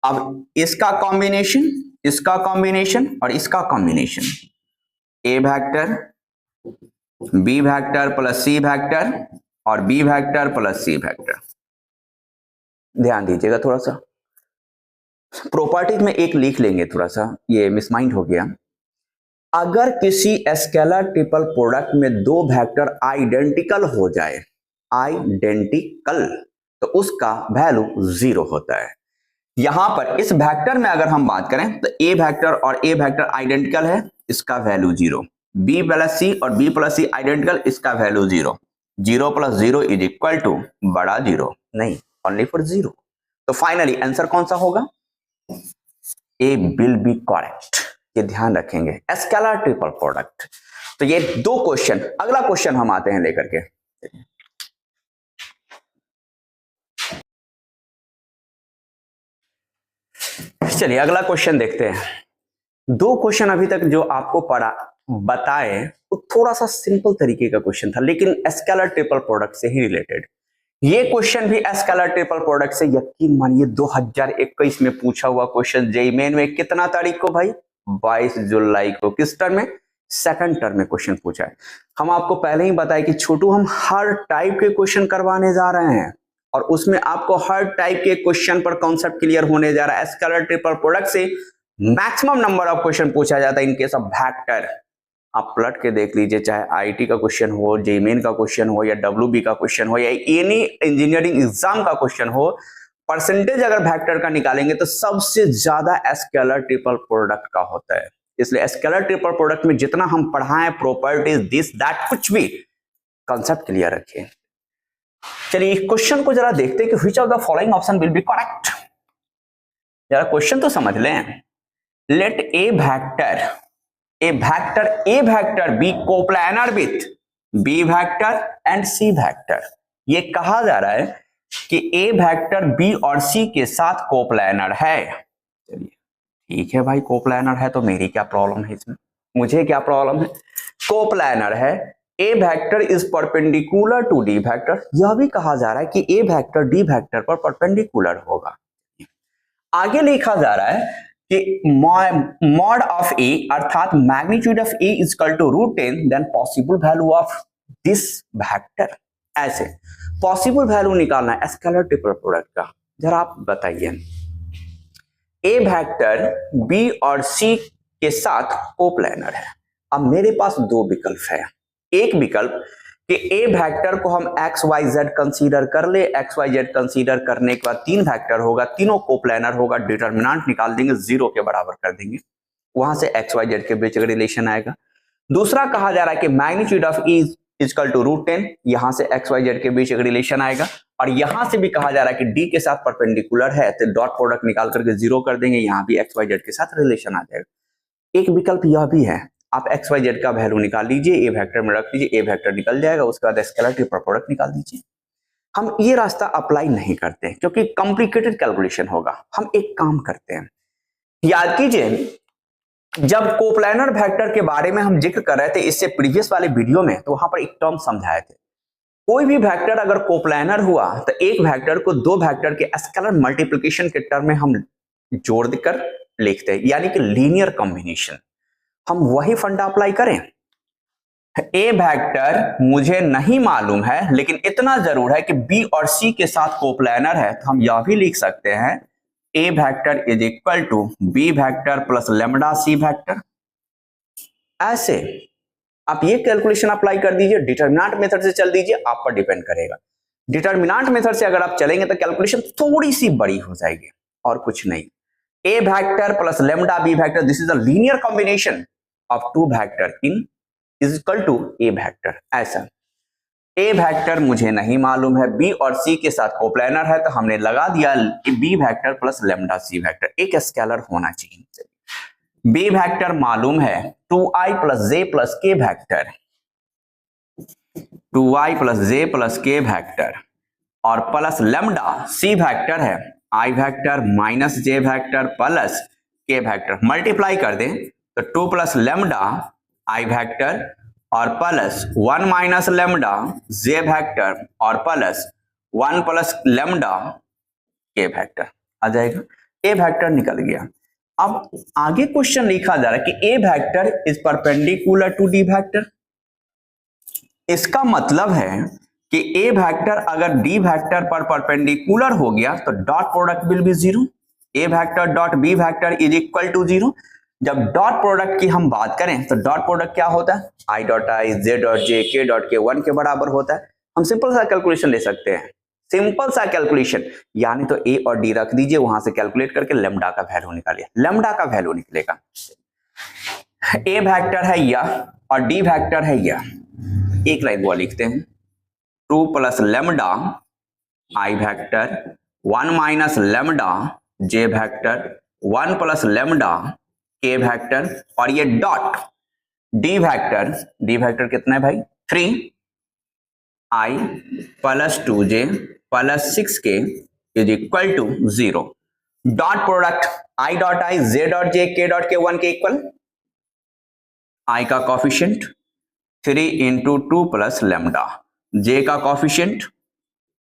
अब इसका कॉम्बिनेशन, इसका कॉम्बिनेशन और इसका कॉम्बिनेशन, ए vector B vector plus C vector और B vector plus C vector. ध्यान दीजिएगा, थोड़ा सा प्रॉपर्टीज में एक लिख लेंगे, थोड़ा सा ये मिसमाइंड हो गया। अगर किसी स्केलर ट्रिपल प्रोडक्ट में 2 वेक्टर आइडेंटिकल हो जाए, आइडेंटिकल, तो उसका वैल्यू 0 होता है। यहां पर इस वेक्टर में अगर हम बात करें तो ए वेक्टर और ए वेक्टर आइडेंटिकल है, इसका वैल्यू 0। बी प्लस सी और बी प्लस सी आइडेंटिकल, इसका value 0। 0 plus 0 is equal to बड़ा 0 नहीं, ओनली फॉर 0। तो फाइनली आंसर कौन सा होगा? ए विल बी करेक्ट। ये ध्यान रखेंगे, स्केलर ट्रिपल प्रोडक्ट। तो ये दो क्वेश्चन, अगला क्वेश्चन हम आते हैं लेकर के। चलिए अगला क्वेश्चन देखते हैं। दो क्वेश्चन अभी तक जो आपको पढ़ा बताए वो थोड़ा सा सिंपल तरीके का क्वेश्चन था, लेकिन स्केलर ट्रिपल प्रोडक्ट से ही रिलेटेड। ये क्वेश्चन भी स्केलर ट्रिपल प्रोडक्ट से, यकीन मानिए 2021 में पूछा हुआ क्वेश्चन जेईई मेन में। कितना तारीख को भाई? 22 जुलाई को। किस टर्म में? सेकंड टर्म में क्वेश्चन पूछा है। हम आपको पहले ही बताया कि छोटू हम हर टाइप के क्वेश्चन करवाने जा रहे हैं और उसमें आपको हर टाइप के क्वेश्चन पर कॉन्सेप्ट क्लियर होने जा रहा है। स्केलर ट्रिपल प्रोडक्ट से मैक्सिमम नंबर ऑफ क्वेश्चन पूछा जाता है इन केस ऑफ वेक्टर। आप पलट के देख लीजिए, चाहे आईटी का क्वेश्चन हो, जेईई मेन का क्वेश्चन हो, या डब्ल्यूबी का क्वेश्चन हो, या एनी इंजीनियरिंग एग्जाम का क्वेश्चन हो, परसेंटेज अगर वेक्टर का निकालेंगे तो सबसे ज्यादा स्केलर ट्रिपल प्रोडक्ट का होता है। इसलिए स्केलर ट्रिपल प्रोडक्ट में जितना हम पढ़ाएं, प्रॉपर्टीज, दिस दैट, कुछ भी कॉन्सेप्ट क्लियर रखें। चलिए क्वेश्चन को जरा देखते हैं कि which of the following option will be correct. जरा क्वेश्चन तो समझ लें। Let A vector be coplanar with B vector and C vector. ये कहा जा रहा है कि ए वेक्टर बी और सी के साथ कोप्लानर है। चलिए ठीक है भाई, कोप्लानर है तो मेरी क्या प्रॉब्लम है इसमें? मुझे क्या प्रॉब्लम है? कोप्लानर है, A vector is perpendicular to D vector. यह भी कहा जा रहा है कि ए वेक्टर डी वेक्टर पर परपेंडिकुलर होगा। आगे लिखा जा रहा है कि मॉड ऑफ ए अर्थात magnitude of A is equal to √10, then possible value of this vector. ऐसे पॉसिबल वैल्यू निकालना है स्केलर ट्रिपल प्रोडक्ट का। जरा आप बताइए, ए वेक्टर बी और सी के साथ कोप्लानर है। अब मेरे पास दो विकल्प है। एक विकल्प कि ए वेक्टर को हम एक्स वाई जेड कंसीडर कर ले, एक्स वाई जेड कंसीडर करने के बाद तीन वेक्टर होगा, तीनों कोप्लानर होगा, डिटरमिनेंट निकाल देंगे, 0 के बराबर कर देंगे, वहां से एक्स वाई जेड के बीच का रिलेशन आएगा। दूसरा कहा जा रहा है कि magnitude of E is equal to √10, यहां से एक्स वाई जेड के बीच एक रिलेशन आएगा। और यहां से भी कहा जा रहा है कि डी के साथ परपेंडिकुलर है तो डॉट प्रोडक्ट निकाल करके 0 कर देंगे, यहां भी एक्स वाई जेड के साथ रिलेशन आ जाएगा। एक विकल्प यह भी है, आप एक्स वाई जेड का वैल्यू निकाल लीजिए, ए वेक्टर में रख लीजिए, ए वेक्टर निकल जाएगा, उसके बाद स्केलर ट्रिपल प्रोडक्ट निकाल दीजिए। हम ये रास्ता अप्लाई नहीं करते क्योंकि कॉम्प्लिकेटेड कैलकुलेशन होगा। हम एक काम करते हैं, याद कीजिए जब कोप्लानर वेक्टर के बारे में हम जिक्र कर रहे थे इससे प्रीवियस वाले वीडियो में, तो वहां पर एक टर्म समझाए थे। कोई भी वेक्टर अगर कोप्लानर हुआ तो एक वेक्टर को दो वेक्टर के स्केलर मल्टीप्लिकेशन के टर्म में हम जोड़ देकर लिखते हैं, यानी कि लीनियर कॉम्बिनेशन। हम वही फंडा अप्लाई करें। ए वेक्टर मुझे नहीं मालूम है, लेकिन इतना जरूर है कि बी और सी के साथ कोप्लानर है, तो हम यह भी लिख सकते हैं A vector is equal to B vector plus lambda C vector. ऐसे आप ये कैलकुलेशन अप्लाई कर दीजिए, डिटरमिनेंट मेथड से चल दीजिए, आप पर डिपेंड करेगा। डिटरमिनेंट मेथड से अगर आप चलेंगे तो कैलकुलेशन थोड़ी सी बड़ी हो जाएगी और कुछ नहीं। A vector plus lambda B vector, this is a linear combination of two vector in is equal to A vector. ऐसा ए वेक्टर मुझे नहीं मालूम है, बी और सी के साथ कोप्लानर है, तो हमने लगा दिया B vector plus lambda C vector. एक स्केलर होना चाहिए। बी वेक्टर मालूम है 2i प्लस जे प्लस के वेक्टर, 2i प्लस जे प्लस के वेक्टर, और प्लस लेमडा सी वेक्टर है i vector minus J vector plus के वेक्टर। मल्टीप्लाई कर दें तो 2 प्लस लेमडा i वेक्टर और plus 1 minus lambda j vector और plus 1 plus lambda k vector आ जाएगा। ए वेक्टर निकल गया। अब आगे क्वेश्चन लिखा जा रहा है कि A vector is perpendicular to D vector. इसका मतलब है कि ए वेक्टर अगर डी वेक्टर पर परपेंडिकुलर हो गया तो dot product will be 0। A vector dot B vector is equal to 0। जब डॉट प्रोडक्ट की हम बात करें तो डॉट प्रोडक्ट क्या होता है? i dot i, j dot j, k dot k 1 के बराबर होता है। हम सिंपल सा कैलकुलेशन ले सकते हैं, सिंपल सा कैलकुलेशन, यानी तो ए और डी रख दीजिए, वहां से कैलकुलेट करके लेमडा का वैल्यू निकालिए, लेमडा का वैल्यू निकलेगा। ए वेक्टर है यह और डी वेक्टर है यह, एक लाइन वो लिखते हैं 2 plus lambda i vector 1 minus lambda j vector 1 plus lambda k vector, और ये डॉट डी वेक्टर कितना है भाई 3 i plus 2j plus 6k is equal to 0। Dot product i dot i j dot j k dot k 1 के equal, i का coefficient 3 into 2 plus lambda, j का coefficient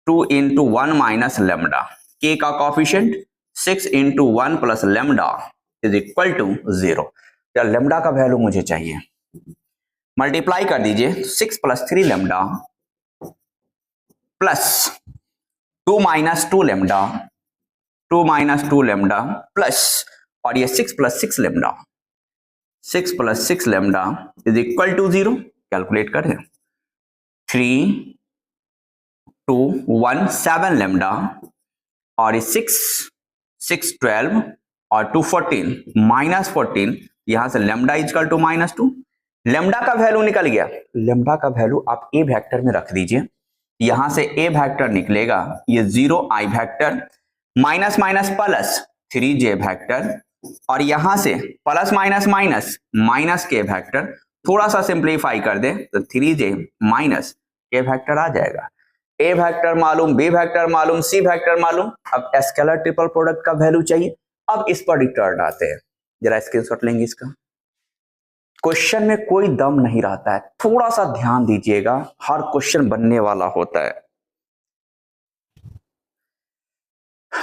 2 into 1 minus lambda, k का coefficient 6 into 1 plus lambda is equal to 0। या lambda का value मुझे चाहिए, multiply कर दीजिए 6 plus 3 lambda plus 2 minus 2 lambda, 2 minus 2 lambda plus, और ये 6 plus 6 lambda, 6 plus 6 lambda is equal to 0। Calculate करें 3 2 1 7 लेमडा, और ये 6 12 और 2 14 माइनस 14, यहां से लेमडा इजकल टू -2, लेमडा का वैल्यू निकल गया। लेमडा का वैल्यू आप ए वेक्टर में रख दीजिए, यहां से ए वेक्टर निकलेगा ये 0 i vector minus minus plus 3j vector, और यहां से plus minus minus minus k vector, थोड़ा सा सिंप्लीफाई कर दे तो 3j माइनस के वेक्टर आ जाएगा। ए वेक्टर मालूम, बी वेक्टर मालूम, सी वेक्टर मालूम, अब स्केलर ट्रिपल प्रोडक्ट का वैल्यू चाहिए। अब इस पर रिटर्न आते हैं, जरा स्क्रीनशॉट लेंगे इसका। क्वेश्चन में कोई दम नहीं रहता है, थोड़ा सा ध्यान दीजिएगा, हर क्वेश्चन बनने वाला होता है।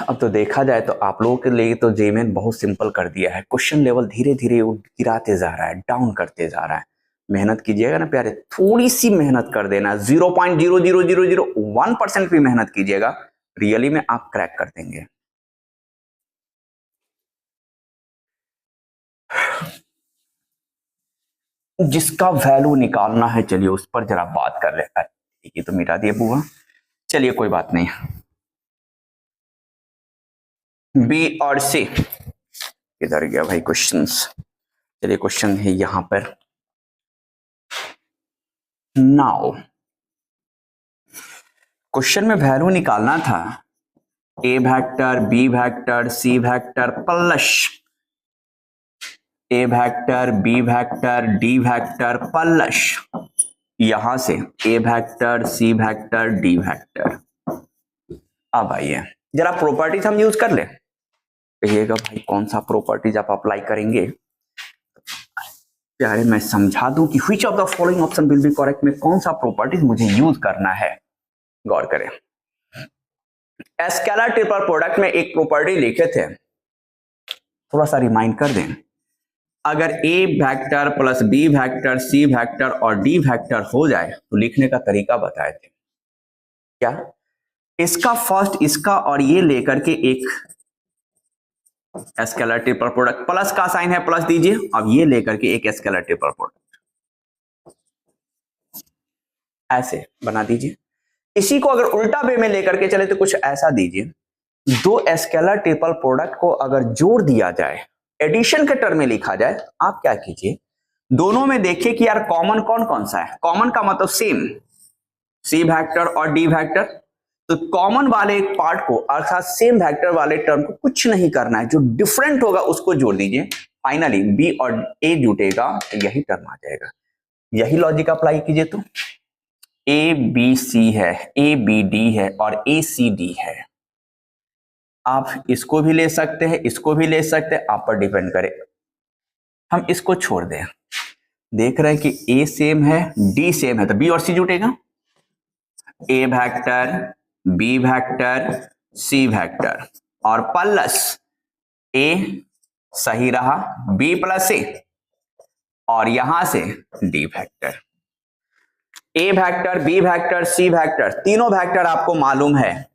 अब तो देखा जाए तो आप लोगों के लिए तो जेईई बहुत सिंपल कर दिया है, क्वेश्चन लेवल धीरे धीरे गिराते जा रहा है, डाउन करते जा रहा है। मेहनत कीजिएगा ना प्यारे, थोड़ी सी मेहनत कर देना, 0.0001% भी मेहनत कीजिएगा, रियली में आप क्रैक कर देंगे। जिसका वैल्यू निकालना है चलिए उस पर जरा बात कर ले। ठीक है तो मिटा दिए बुआ, चलिए कोई बात नहीं। बी और सी किधर गया भाई क्वेश्चंस, चलिए क्वेश्चन है यहां पर। नाउ क्वेश्चन में वैल्यू निकालना था a vector, B vector, C vector plus a vector, B vector, D vector plus यहां से a vector, C vector, D vector. अब आइए जरा प्रॉपर्टीज हम यूज कर ले, कहिएगा भाई कौन सा प्रॉपर्टीज आप अप्लाई करेंगे। प्यारे मैं समझा दूं कि which of the following option will be correct में कौन सा प्रॉपर्टीज मुझे यूज करना है। गौर करें, स्केलर ट्रिपल प्रोडक्ट में एक प्रॉपर्टी लिखे थे, थोड़ा सा रिमाइंड कर दें। अगर A vector plus B vector, C vector और डी वेक्टर हो जाए तो लिखने का तरीका बताए थे क्या, इसका फर्स्ट इसका और ये लेकर के एक स्केलर ट्रिपल प्रोडक्ट, प्लस का साइन है प्लस दीजिए, अब ये लेकर के एक स्केलर ट्रिपल प्रोडक्ट ऐसे बना दीजिए। इसी को अगर उल्टा वे में लेकर के चले तो कुछ ऐसा दीजिए, दो स्केलर ट्रिपल प्रोडक्ट को अगर जोड़ दिया जाए, एडिशन के टर्म में लिखा जाए, आप क्या कीजिए दोनों में देखिए कि यार कॉमन कौन कौन सा है। कॉमन का मतलब सेम, सी वेक्टर और डी वेक्टर, तो कॉमन वाले एक पार्ट को अर्थात सेम वेक्टर वाले टर्म को कुछ नहीं करना है, जो डिफरेंट होगा उसको जोड़ दीजिए, फाइनली बी और ए जुटेगा, यही टर्म आ जाएगा। यही लॉजिक अप्लाई कीजिए तो ए बी सी है, ए बी डी है और ए सी डी है। आप इसको भी ले सकते हैं, इसको भी ले सकते हैं, आप पर डिपेंड करे। हम इसको छोड़ दें, देख रहे हैं कि ए सेम है, डी सेम है, तो बी और सी जुटेगा, ए वेक्टर, बी वेक्टर, सी वेक्टर और प्लस ए सही रहा, बी प्लस ए और यहां से D vector. A vector, B vector, C vector, तीनों वेक्टर आपको मालूम है,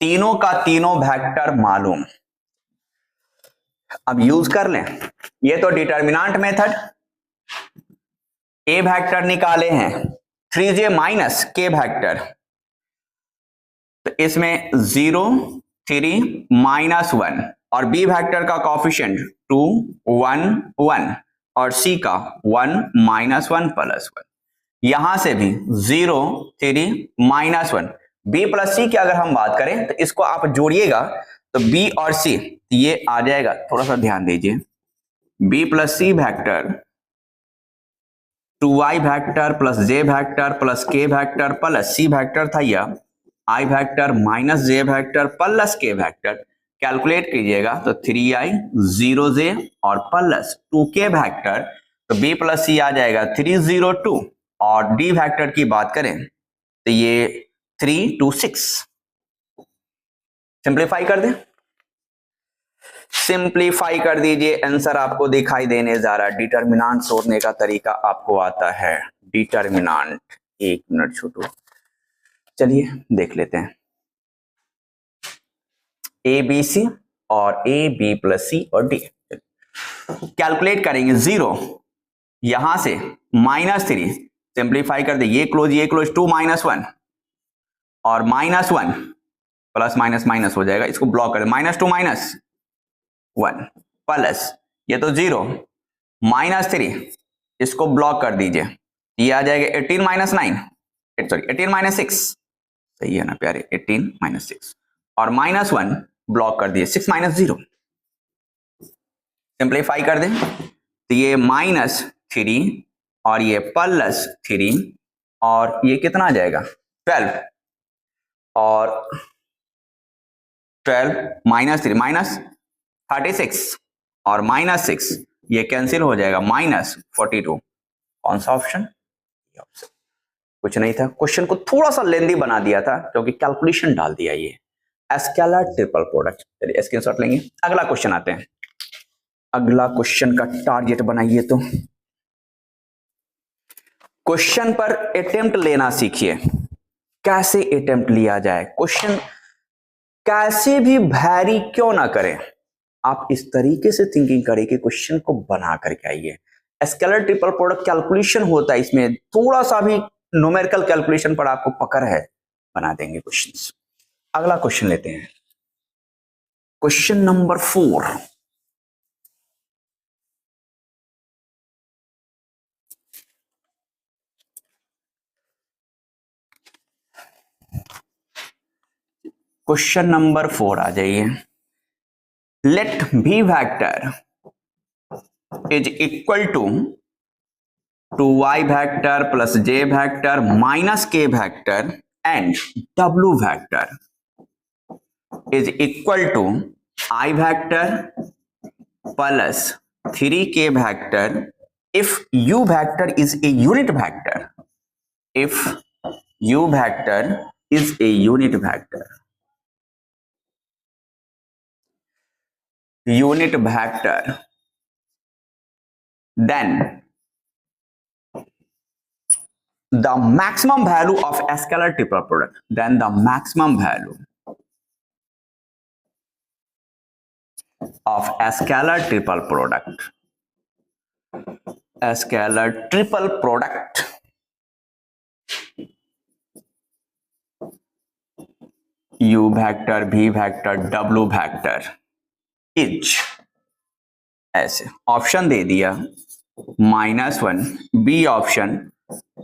तीनों का तीनों वेक्टर मालूम। अब यूज कर लें, ये तो डिटर्मिनेंट मेथड, ए वेक्टर निकाले हैं 3j माइनस के वेक्टर, तो इसमें 0 3 -1 और बी वेक्टर का कॉफिशिएंट 2 1 1 और सी का 1 -1 +1। यहां से भी 0 3 -1 बी प्लस सी की अगर हम बात करें तो इसको आप जोड़िएगा तो बी और सी ये आ जाएगा। थोड़ा सा ध्यान दीजिए, B plus C vector 2i vector plus जे वेक्टर प्लस के वेक्टर प्लस सी वेक्टर था यह आई वेक्टर माइनस जे वेक्टर प्लस के वेक्टर। कैलकुलेट कीजिएगा तो 3i 0j और प्लस 2k वेक्टर, तो b प्लस सी आ जाएगा 302 और d वेक्टर की बात करें तो ये 326। सिंप्लीफाई कर दें, सिंप्लीफाई कर दीजिए, आंसर आपको दिखाई देने जा रहा है। डिटर्मिनेंट छोड़ने का तरीका आपको आता है, डिटर्मिनेंट। एक मिनट छोटू, चलिए देख लेते हैं। ए बी सी और ए बी प्लस सी और डी कैलकुलेट करेंगे। 0 यहां से -3 सिंप्लीफाई कर दे, ये क्लोज 2 -1 और -1 प्लस माइनस माइनस हो जाएगा, इसको ब्लॉक कर दे। -2 -1 प्लस ये तो 0 -3 इसको ब्लॉक कर दीजिए, ये आ जाएगा 18 -6 सही है ना प्यारे, 18 -6 और -1 ब्लॉक कर दिए 6 -0 सिंप्लीफाई कर दें तो ये -3 और ये +3 और ये कितना आ जाएगा 12 और 12 -3 -36 और -6 ये कैंसिल हो जाएगा -42। कौन सा ऑप्शन? कुछ नहीं था, क्वेश्चन को थोड़ा सा लेंदी बना दिया था क्योंकि कैलकुलेशन डाल दिया ये स्केलर ट्रिपल प्रोडक्ट। चलिए स्क्रीनशॉट लेंगे, अगला क्वेश्चन आते हैं। अगला क्वेश्चन का टारगेट बनाइए, तो क्वेश्चन पर अटेम्प्ट लेना सीखिए, कैसे अटेम्प्ट लिया जाए, क्वेश्चन कैसे भी वैरी क्यों ना करें, आप इस तरीके से थिंकिंग करें कि क्वेश्चन को बना करके आइए। स्केलर ट्रिपल प्रोडक्ट कैलकुलेशन होता है, इसमें थोड़ा सा भी न्यूमेरिकल कैलकुलेशन पर आपको पकड़ है, बना देंगे क्वेश्चंस। अगला क्वेश्चन लेते हैं, क्वेश्चन नंबर 4। क्वेश्चन नंबर 4 आ जाइए। Let B vector is equal to 2y vector plus j vector minus k vector and w vector is equal to I vector plus 3k vector if u vector is a unit vector. If u vector is a unit vector. Unit vector. Then the maximum value of scalar triple product. Then the maximum value of scalar triple product. Scalar triple product u vector, v vector, w vector is ऐसे option दे दिया -1, B option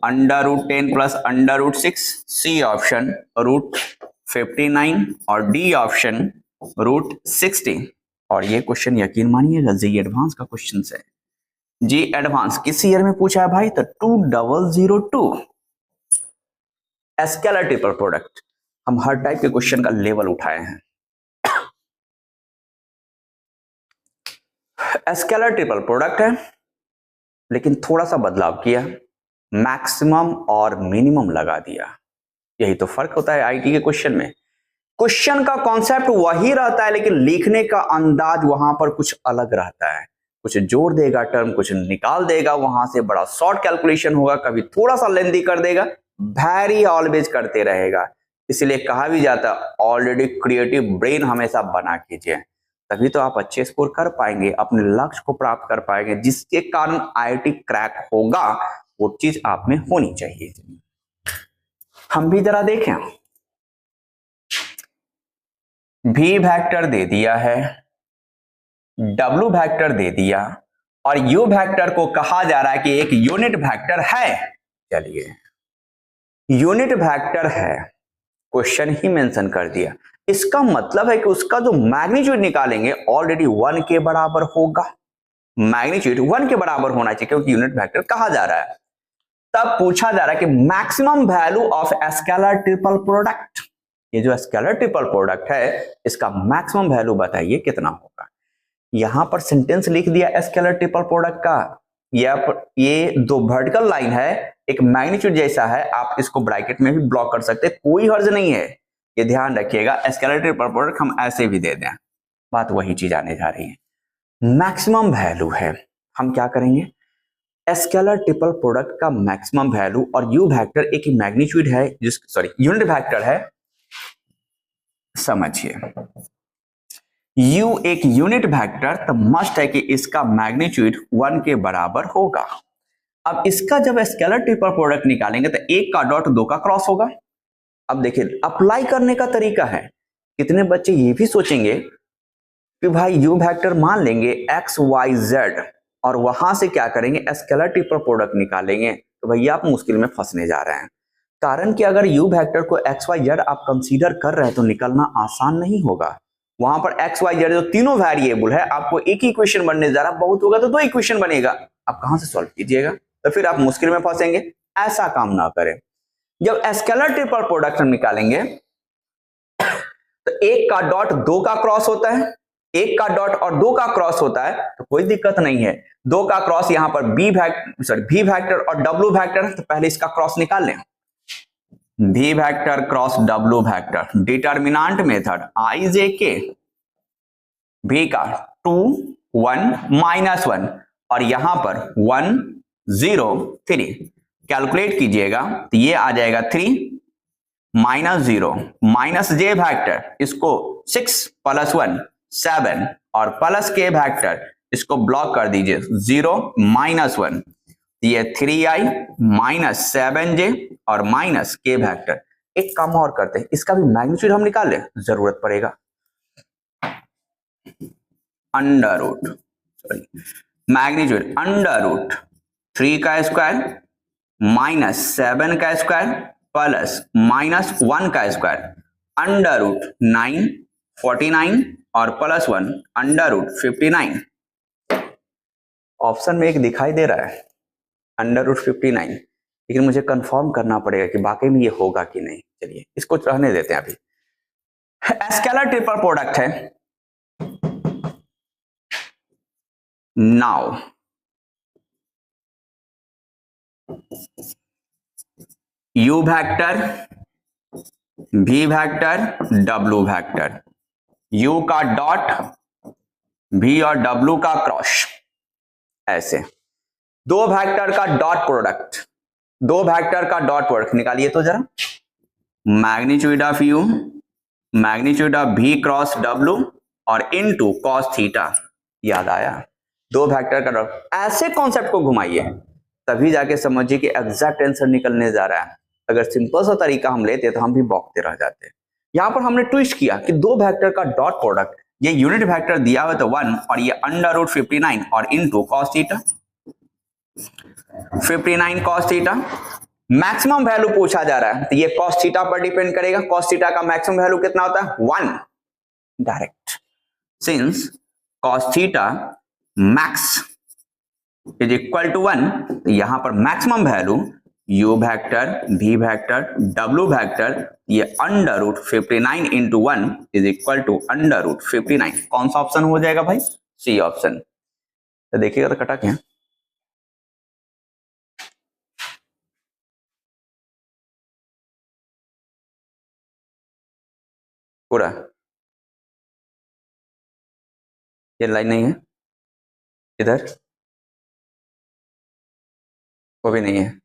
√10 plus √6, C option √59 और D option √60। और ये question यकीन मानिएगा जी advance का question है। जी advance किस ईयर में पूछा है भाई? तो 2002। स्केलर ट्रिपल प्रोडक्ट, हम हर टाइप के क्वेश्चन का लेवल उठाए हैं। स्केलर ट्रिपल प्रोडक्ट है लेकिन थोड़ा सा बदलाव किया, मैक्सिमम और मिनिमम लगा दिया। यही तो फर्क होता है आईटी के क्वेश्चन में। क्वेश्चन का कॉन्सेप्ट वही रहता है लेकिन लिखने का अंदाज वहां पर कुछ अलग रहता है, कुछ जोड़ देगा टर्म, कुछ निकाल देगा, वहां से बड़ा शॉर्ट कैलकुलेशन होगा, कभी थोड़ा सा लेंदी कर देगा, वेरी ऑलवेज करते रहेगा। इसलिए कहा भी जाता है ऑलरेडी क्रिएटिव ब्रेन हमेशा बना कीजिए, तभी तो आप अच्छे स्कोर कर पाएंगे, अपने लक्ष्य को प्राप्त कर पाएंगे, जिसके कारण आईआईटी क्रैक होगा। वो चीज आप में होनी चाहिए। हम भी जरा देखें भी वेक्टर दे दिया है, डब्ल्यू वेक्टर दे दिया और यू वेक्टर को कहा जा रहा है कि एक यूनिट वेक्टर है। चलिए यूनिट वेक्टर है, क्वेश्चन ही मेंशन कर दिया, इसका मतलब है कि उसका जो मैग्नीट्यूड निकालेंगे ऑलरेडी 1 के बराबर होगा। मैग्नीट्यूड 1 के बराबर होना चाहिए क्योंकि यूनिट वेक्टर कहा जा रहा है। तब पूछा जा रहा है कि maximum value of scalar triple product, ये जो स्केलर ट्रिपल प्रोडक्ट है इसका मैक्सिमम वैल्यू बताइए कितना होगा। यहां पर सेंटेंस लिख दिया स्केलर ट्रिपल प्रोडक्ट का, ये दो वर्टिकल लाइन है, एक मैग्नीट्यूड जैसा है, आप इसको ब्रैकेट में भी ब्लॉक कर सकते हैं, कोई हर्ज नहीं है। ये ध्यान रखिएगा, स्केलर ट्रिपल प्रोडक्ट हम ऐसे भी दे दें, बात वही चीज आने जा रही है। मैक्सिमम वैल्यू है, हम क्या करेंगे, स्केलर ट्रिपल प्रोडक्ट का मैक्सिमम वैल्यू और यू वेक्टर एक मैग्नीट्यूड है, यूनिट वेक्टर है, समझिए U एक यूनिट वेक्टर, तो मस्ट है कि इसका मैग्नीट्यूड 1 के बराबर होगा। अब इसका जब स्केलर ट्रिपल प्रोडक्ट निकालेंगे तो 1 का डॉट 2 का क्रॉस होगा। अब देखिए अप्लाई करने का तरीका है, कितने बच्चे ये भी सोचेंगे कि भाई यू वेक्टर मान लेंगे x y z और वहां से क्या करेंगे स्केलर ट्रिपल प्रोडक्ट निकालेंगे, तो भैया आप मुश्किल में फंसने जा रहे हैं। कारण कि अगर यू वेक्टर को x y z आप कंसीडर कर रहे हैं तो निकलना आसान नहीं होगा। वहां पर x y z जो तीनों वेरिएबल है, आपको एक ही इक्वेशन बनने जा रहा, बहुत होगा तो 2 इक्वेशन बनेगा, आप कहां से सॉल्व कीजिएगा, तो फिर आप मुश्किल में फंसेंगे। ऐसा काम ना करें। जब स्केलर ट्रिपल प्रोडक्ट हम निकालेंगे तो 1 का डॉट 2 का क्रॉस होता है, 1 का डॉट और 2 का क्रॉस होता है तो कोई दिक्कत नहीं है। 2 का क्रॉस यहां पर भी वेक्टर और डब्ल्यू वेक्टर, तो पहले इसका क्रॉस निकाल लें। भी वेक्टर क्रॉस डब्ल्यू vector, determinant method i j k, भी का 2 1 -1 और यहां पर 1 0 3 कैलकुलेट कीजिएगा तो ये आ जाएगा 3 -0 माइनस जे वेक्टर, इसको 6 + 1 7 और प्लस के वेक्टर, इसको ब्लॉक कर दीजिए 0 -1, ये 3i -7j और माइनस के वेक्टर। एक काम और करते हैं, इसका भी मैग्नीट्यूड हम निकाल लें, जरूरत पड़ेगा। Under root magnitude under root 3 का स्क्वायर -7 का स्क्वायर प्लस -1 का स्क्वायर, अंडर रूट 9 49 और +1 अंडर रूट 59। ऑप्शन में एक दिखाई दे रहा है अंडर रूट 59, लेकिन मुझे कंफर्म करना पड़ेगा कि वाकई में ये होगा कि नहीं। चलिए इसको रहने देते हैं। अभी स्केलर ट्रिपल प्रोडक्ट है, now you vector V vector W vector, you का डॉट भी और डब्ल्यू का क्रॉस, ऐसे दो वेक्टर का डॉट प्रोडक्ट, दो वेक्टर का डॉट प्रोडक्ट निकालिए तो जरा। Magnitude of you magnitude of भी क्रॉस डब्ल्यू और इनटू कॉस थीटा, याद आया, दो वेक्टर का डॉट। ऐसे कॉन्सेप्ट को घुमाइए तभी जाके समझिए कि एग्जैक्ट आंसर निकलने जा रहा है। अगर सिंपल सा तरीका हम लेते तो हम भी बौखते रह जाते। यहां पर हमने ट्विस्ट किया कि दो वेक्टर का डॉट प्रोडक्ट, ये यूनिट वेक्टर दिया हुआ तो 1 और ये अंडर रूट 59 और into cos theta, 59 cos theta. Maximum value पूछा जा रहा है तो ये कॉस थीटा पर डिपेंड करेगा। कॉस थीटा का मैक्सिमम वैल्यू कितना होता है 1 direct, since cos theta max is equal to 1, तो यहां पर maximum value U vector V vector W vector, ये under root 59 into 1 is equal to under root 59। कौन सा ऑप्शन हो जाएगा भाई, सी ऑप्शन। तो देखिएगा तो कटा क्या, पूरा ये लाइन नहीं है, इधर वो भी नहीं है,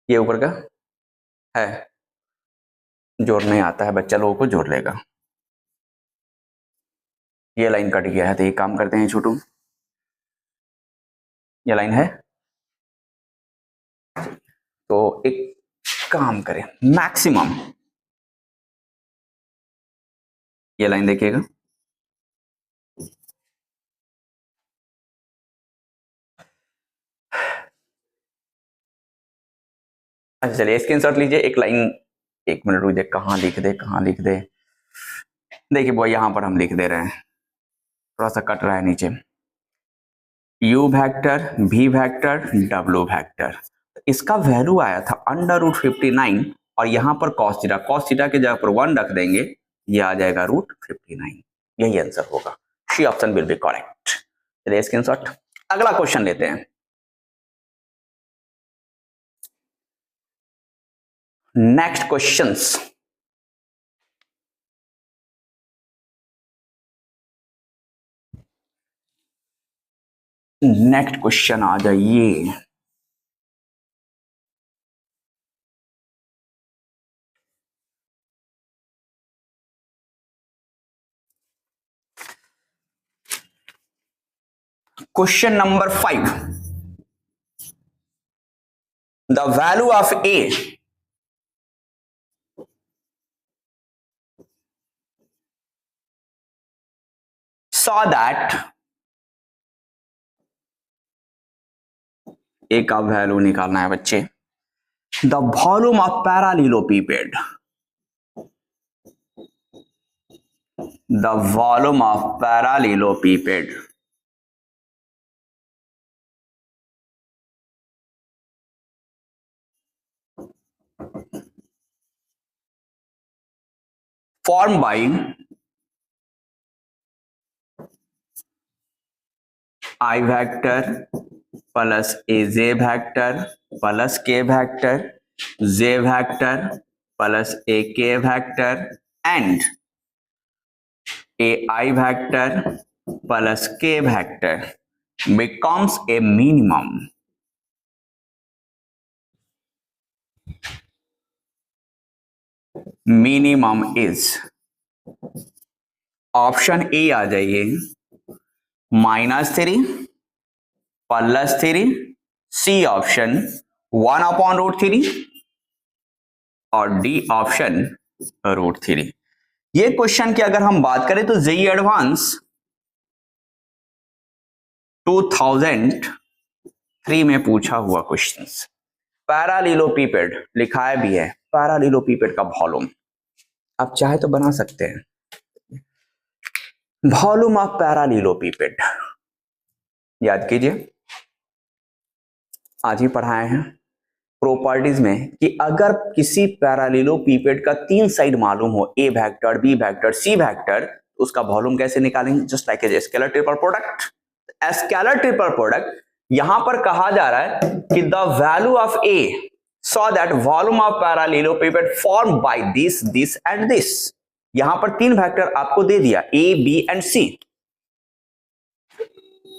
ये ऊपर का है, जोड़ने आता है बच्चा लोगों को, जोड़ लेगा। ये लाइन कट गया है तो ये काम करते हैं छोटू, ये लाइन है तो एक काम करें, मैक्सिमम ये लाइन देखिएगा, अच्छा चलिए स्क्रीनशॉट लीजिए, एक लाइन, एक मिनट रुक जाए, कहाँ लिख दे कहाँ लिख दे, देखिए वो यहां पर हम लिख दे रहे हैं, थोड़ा सा कट रहा है नीचे, u vector, v vector, w vector, इसका वैल्यू आया था √59 और यहां पर cos थीटा के जगह पर 1 रख देंगे, ये आ जाएगा √59, यही आंसर होगा, C option will be correct. चलिए स्क्रीनशॉट। अगला क्वेश्चन लेते हैं, नेक्स्ट क्वेश्चंस। नेक्स्ट क्वेश्चन आ जाइए, question number 5, the value of a so that, a का वैल्यू निकालना है बच्चे, the volume of parallelepiped, the volume of parallelepiped formed by I vector plus az vector plus k vector, z vector plus ak vector and ai vector plus k vector becomes a minimum. Minimum is option A आ जाइए, -3 +3, C option 1/√3 और D option √3। ये question की अगर हम बात करें तो जेईई एडवांस 2003 में पूछा हुआ क्वेश्चन, पैरालीलोपीपेड लिखा है भी है, पैरालीलोपीपेड का वॉल्यूम आप चाहे तो बना सकते हैं, वॉल्यूम ऑफ पैरालीलोपीपेड याद कीजिए, आज ही पढ़ाए हैं प्रॉपर्टीज में कि अगर किसी पैरालीलोपीपेड का 3 साइड मालूम हो, a vector, B vector, C vector, तो उसका वॉल्यूम कैसे निकालेंगे, just like a scalar triple product. Scalar triple product यहां पर कहा जा रहा है कि the value of a so that volume of parallelepiped form by this this and this, यहां पर 3 वेक्टर आपको दे दिया ए बी एंड सी,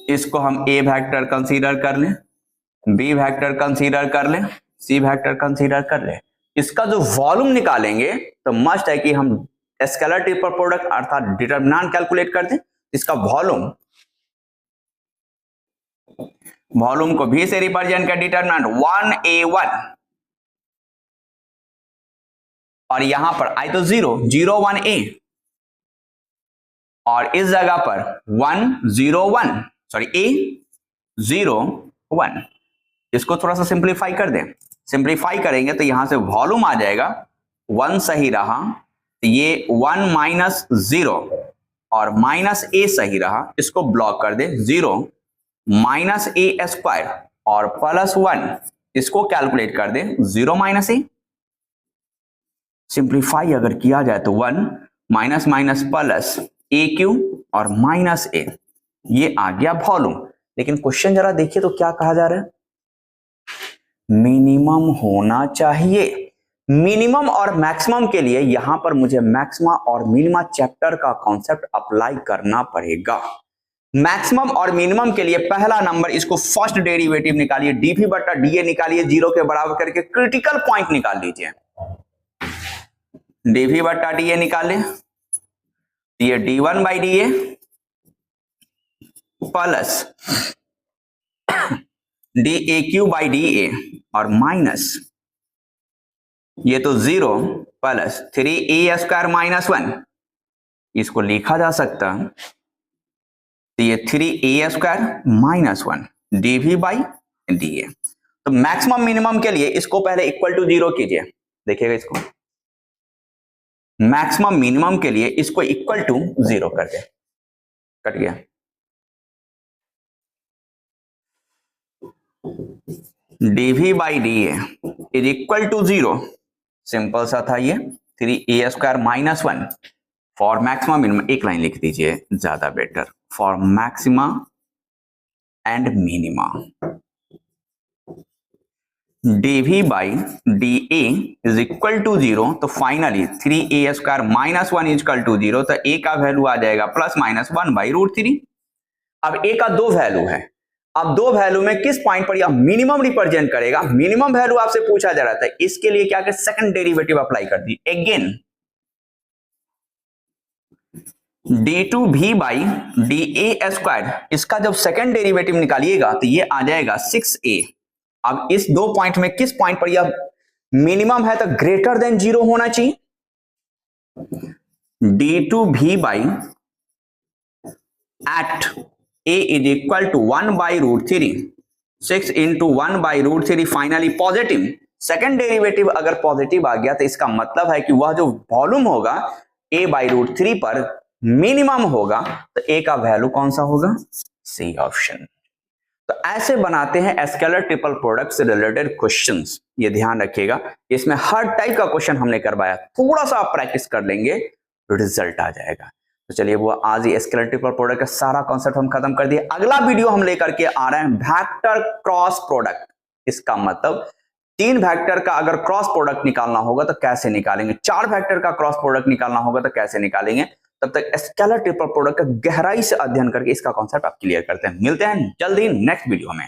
इसको हम ए वेक्टर कंसीडर कर लें, बी वेक्टर कंसीडर कर लें, सी वेक्टर कंसीडर कर लें, इसका जो वॉल्यूम निकालेंगे तो मस्ट है कि हम स्केलर ट्रिपल प्रोडक्ट अर्थात डिटरमिनेंट कैलकुलेट कर दें, इसका वॉल्यूम को भी से रिप्रेजेंट कर डिटरमिनेंट 1a1 और यहां पर आई तो 0 1a और इस जगह पर 1 सॉरी a 0 1, इसको थोड़ा सा सिंप्लीफाई कर दें, सिंप्लीफाई करेंगे तो यहां से वॉल्यूम आ जाएगा 1 सही रहा तो ये 1 - 0 और -a सही रहा, इसको ब्लॉक कर दे 0 -a² और +1, इसको कैलकुलेट कर दे 0 - a, सिंप्लीफाई अगर किया जाए तो 1 माइनस माइनस प्लस AQ और -a, ये आ गया वॉल्यूम। लेकिन क्वेश्चन जरा देखिए तो क्या कहा जा रहा है, मिनिमम होना चाहिए, मिनिमम और मैक्सिमम के लिए यहां पर मुझे मैक्सिमा और मिनिमा चैप्टर का कॉन्सेप्ट अप्लाई करना पड़ेगा। मैक्सिमम और मिनिमम के लिए पहला नंबर, इसको फर्स्ट डेरिवेटिव निकालिए, dv/dA निकालिए, 0 के बराबर करके क्रिटिकल पॉइंट निकाल लीजिए, dv/dA निकाले, ये d1/dA प्लस dAQ/dA और माइनस ये तो 0 प्लस 3a² - 1 इसको लिखा जा सकता है, तो ये 3a² minus 1 dv by da। तो मैक्सिमम मिनिमम के लिए इसको पहले इक्वल टू 0 कीजिए, देखिएगा इसको, मैक्सिमम मिनिमम के लिए इसको इक्वल टू 0 कर दे, कट गया। dv by da is equal to 0, simple सा था ये, 3a² minus 1 for maximum minimum, एक लाइन लिख दीजिए ज्यादा better, for maxima and minima, dv by da is equal to 0। तो finally 3a² minus 1 is equal to 0, तो a का वैल्यू आ जाएगा प्लस माइनस 1 बाई रूट 3। अब a का दो वैल्यू है, अब दो वैल्यू में किस पॉइंट पर यह मिनिमम रिप्रेजेंट करेगा, मिनिमम वैल्यू आपसे पूछा जा रहा था, इसके लिए क्या कर सेकंड डेरिवेटिव अप्लाई कर दी, अगेन d2v बाई da², इसका जब सेकंड डेरिवेटिव निकालिएगा तो ये आ जाएगा 6a। अब इस दो पॉइंट में किस पॉइंट पर यह मिनिमम है, तो ग्रेटर देन 0 होना चाहिए, d2v by at a is equal to 1 by root 3, 6 into 1 by root 3, finally positive. Second derivative अगर पॉजिटिव आ गया तो इसका मतलब है कि वह जो वॉल्यूम होगा a बाई रूट 3 पर मिनिमम होगा, तो a का वैल्यू कौन सा होगा, सी ऑप्शन। तो ऐसे बनाते हैं स्केलर ट्रिपल प्रोडक्ट से रिलेटेड क्वेश्चंस, ये ध्यान रखिएगा, इसमें हर टाइप का क्वेश्चन हमने करवाया, थोड़ा सा आप प्रैक्टिस कर लेंगे रिजल्ट आ जाएगा। तो चलिए वो आज ही स्केलर ट्रिपल प्रोडक्ट का सारा कॉन्सेप्ट हम खत्म कर दिए। अगला वीडियो हम लेकर के आ रहे हैं वेक्टर क्रॉस प्रोडक्ट। इसका मतलब 3 वेक्टर का अगर क्रॉस प्रोडक्ट निकालना होगा तो कैसे निकालेंगे, 4 वेक्टर का क्रॉस प्रोडक्ट निकालना होगा तो कैसे निकालेंगे। तब तक स्केलर ट्रिपल प्रोडक्ट का गहराई से अध्ययन करके इसका कॉन्सेप्ट आप क्लियर करते हैं। मिलते हैं जल्द ही नेक्स्ट वीडियो में।